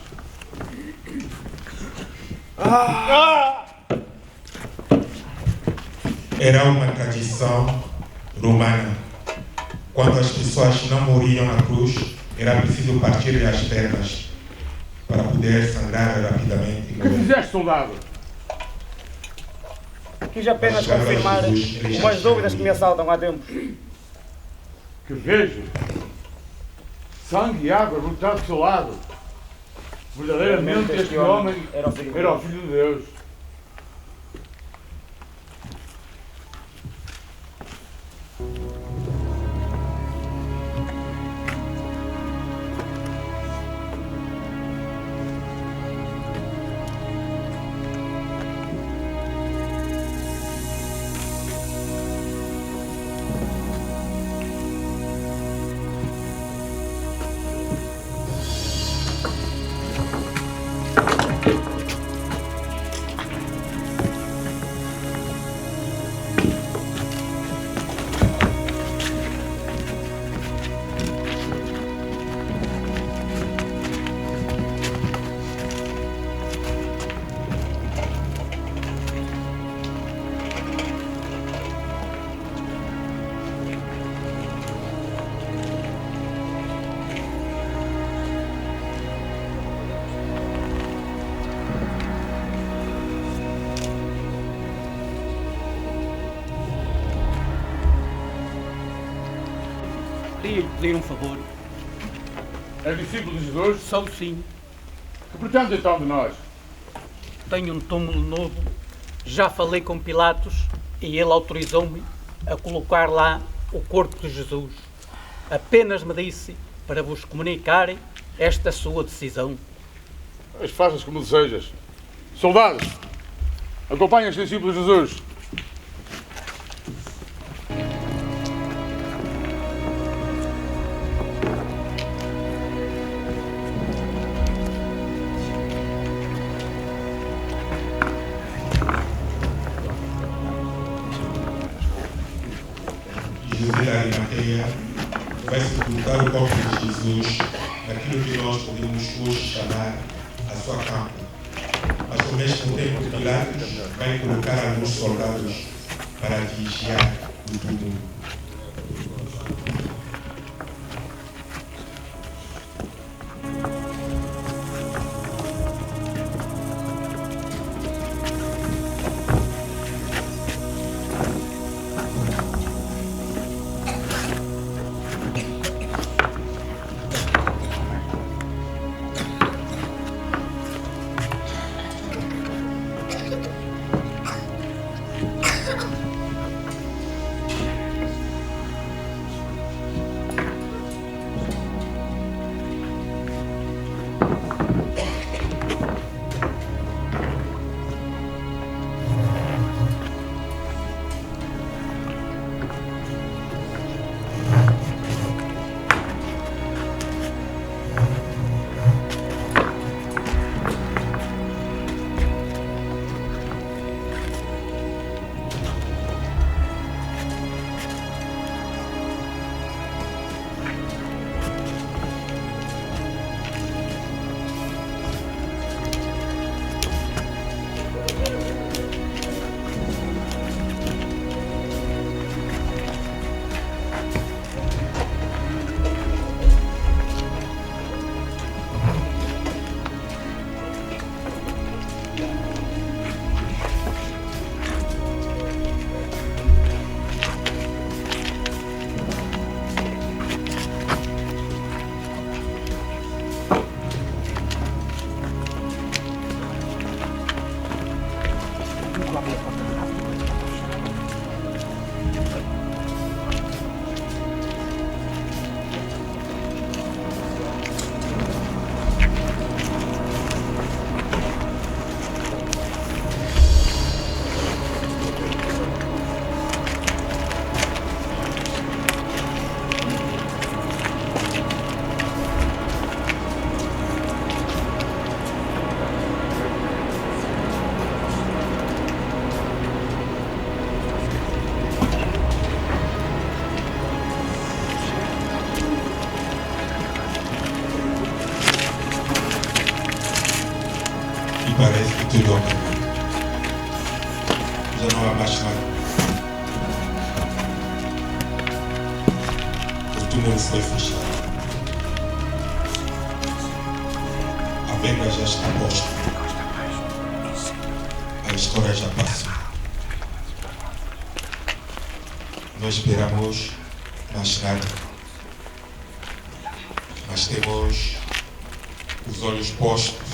Era uma tradição romana. Quando as pessoas não morriam na cruz, era preciso partir-lhe as pernas para poder sangrar rapidamente. O que fizeste, soldado? Quis apenas confirmar umas dúvidas que me assaltam há tempos. Que vejo sangue e água brotar do seu lado. Verdadeiramente este homem era o Filho de Deus. Queria-lhe pedir um favor. É discípulo de Jesus? Sou sim. Que pretende então de nós? Tenho um túmulo novo. Já falei com Pilatos e ele autorizou-me a colocar lá o corpo de Jesus. Apenas me disse para vos comunicarem esta sua decisão. As faças como desejas. Soldados, acompanhem os discípulos de Jesus. José da Arimateia vai sepultar o corpo de Jesus naquilo que nós podemos hoje chamar a sua campa. Mas ao mesmo tempo Pilatos vai colocar alguns soldados para vigiar o túmulo. E parece que tudo acabou. Já não há mais nada. O túnel foi fechado. A venda já está posta. A história já passou. Nós esperamos mais nada. Mas temos os olhos postos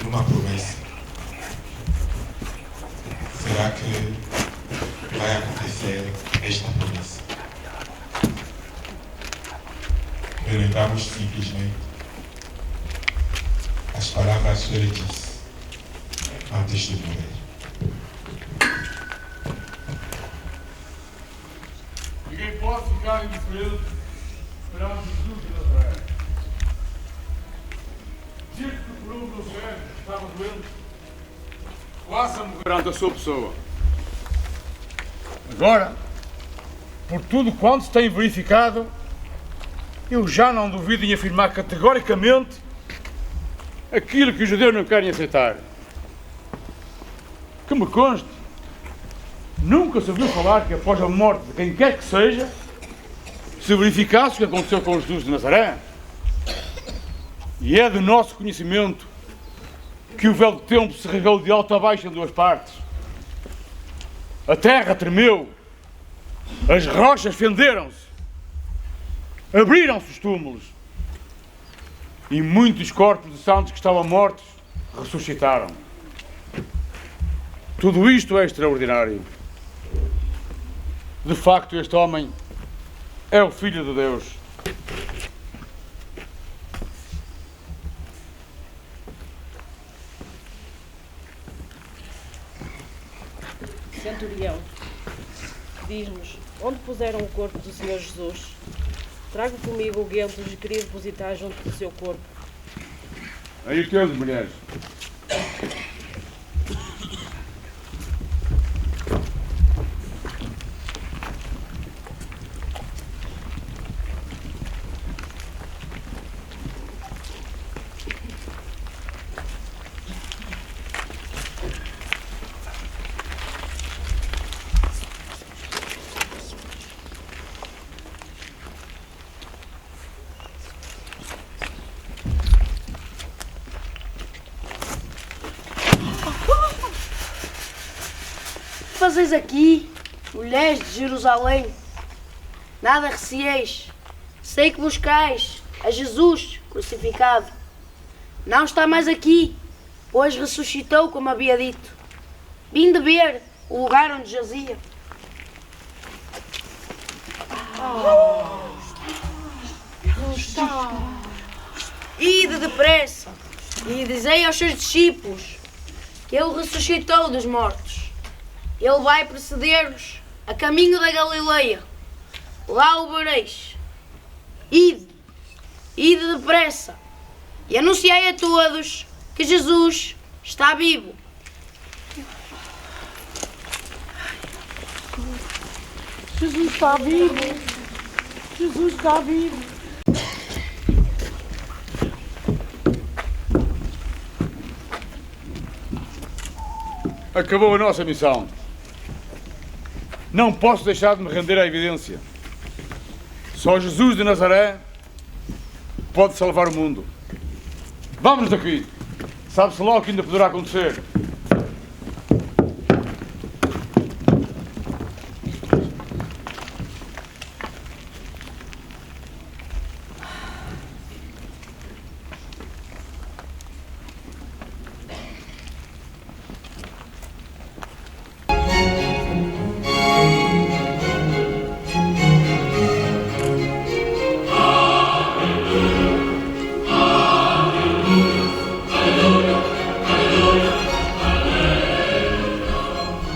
numa promessa. Será que vai acontecer esta promessa? Me lembramos simplesmente as palavras que ele disse antes de morrer. Ninguém pode ficar indiferente perante Jesus de Nazaré. Diz que por um dos velhos estava doente, faça-me perante a sua pessoa. Agora, por tudo quanto se tem verificado, eu já não duvido em afirmar categoricamente aquilo que os judeus não querem aceitar. Que me conste, nunca se ouviu falar que após a morte de quem quer que seja, se verificasse o que aconteceu com Jesus de Nazaré. E é de nosso conhecimento que o véu do templo se regou de alto a baixo em duas partes. A terra tremeu, as rochas fenderam-se, abriram-se os túmulos e muitos corpos de santos que estavam mortos ressuscitaram. Tudo isto é extraordinário. De facto, este homem é o Filho de Deus. Centurião, diz-nos, onde puseram o corpo do Senhor Jesus? Trago comigo o guento e queria depositar junto do seu corpo. Aí temos, mulheres. O que fazeis aqui, mulheres de Jerusalém? Nada receeis. Sei que buscais a Jesus crucificado. Não está mais aqui, pois ressuscitou, como havia dito. Vim de ver o lugar onde jazia. Ide depressa e dizei aos seus discípulos que ele ressuscitou dos mortos. Ele vai preceder-vos a caminho da Galileia. Lá o vereis. Ide depressa e anunciai a todos que Jesus está vivo. Jesus está vivo. Jesus está vivo. Acabou a nossa missão. Não posso deixar de me render à evidência. Só Jesus de Nazaré pode salvar o mundo. Vamos daqui. Sabe-se logo que ainda poderá acontecer.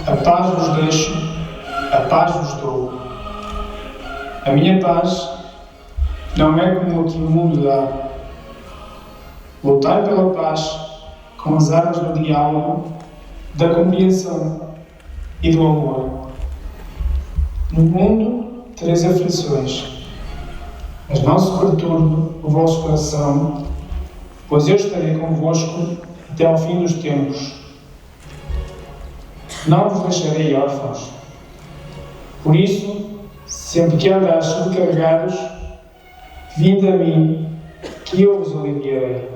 A paz vos deixo, a paz vos dou. A minha paz não é como o que o mundo dá. Lutai pela paz com as armas do diálogo, da compreensão e do amor. No mundo tereis aflições, mas não se perturbe o vosso coração, pois eu estarei convosco até ao fim dos tempos. Não vos deixarei órfãos. Por isso, sempre que andares sobrecarregados, vinde a mim, que eu vos aliviarei.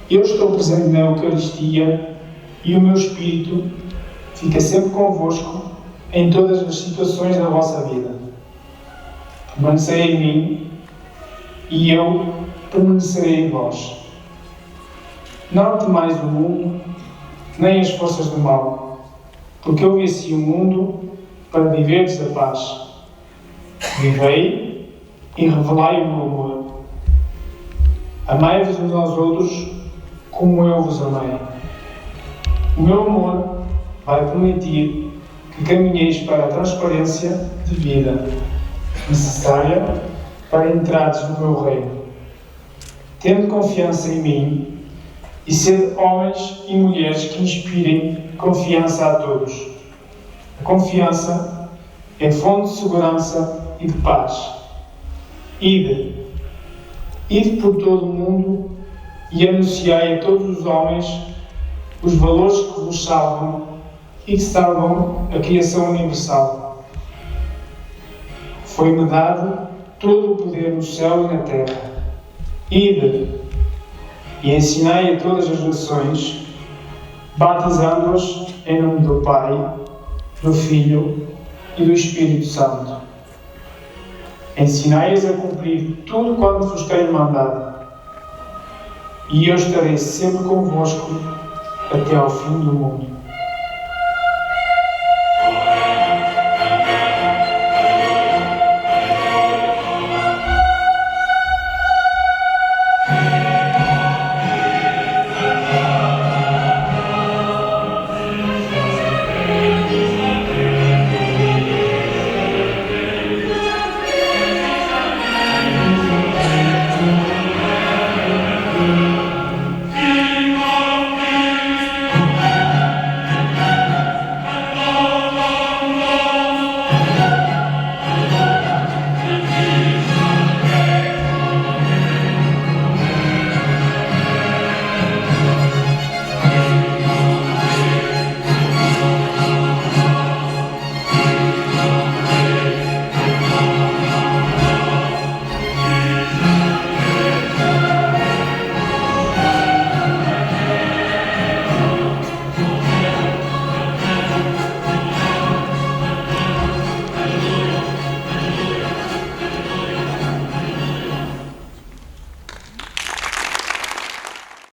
Eu estou presente na Eucaristia e o meu Espírito fica sempre convosco em todas as situações da vossa vida. Permanecei em mim e eu permanecerei em vós. Não temais o mundo, nem as forças do mal, porque eu venci o mundo para viverdes a paz. Vivei e revelai o meu amor. Amai-vos uns aos outros como eu vos amei. O meu amor vai permitir que caminheis para a transparência de vida necessária para entrares no meu reino. Tendo confiança em mim e sede homens e mulheres que inspirem confiança a todos. A confiança é fonte de segurança e de paz. Ide por todo o mundo e anunciai a todos os homens os valores que vos salvam e que salvam a criação universal. Foi-me dado todo o poder no céu e na terra. Ide e ensinai a todas as nações, batizando-as em nome do Pai, do Filho e do Espírito Santo. Ensinai-as a cumprir tudo quanto vos tenho mandado. E eu estarei sempre convosco até ao fim do mundo.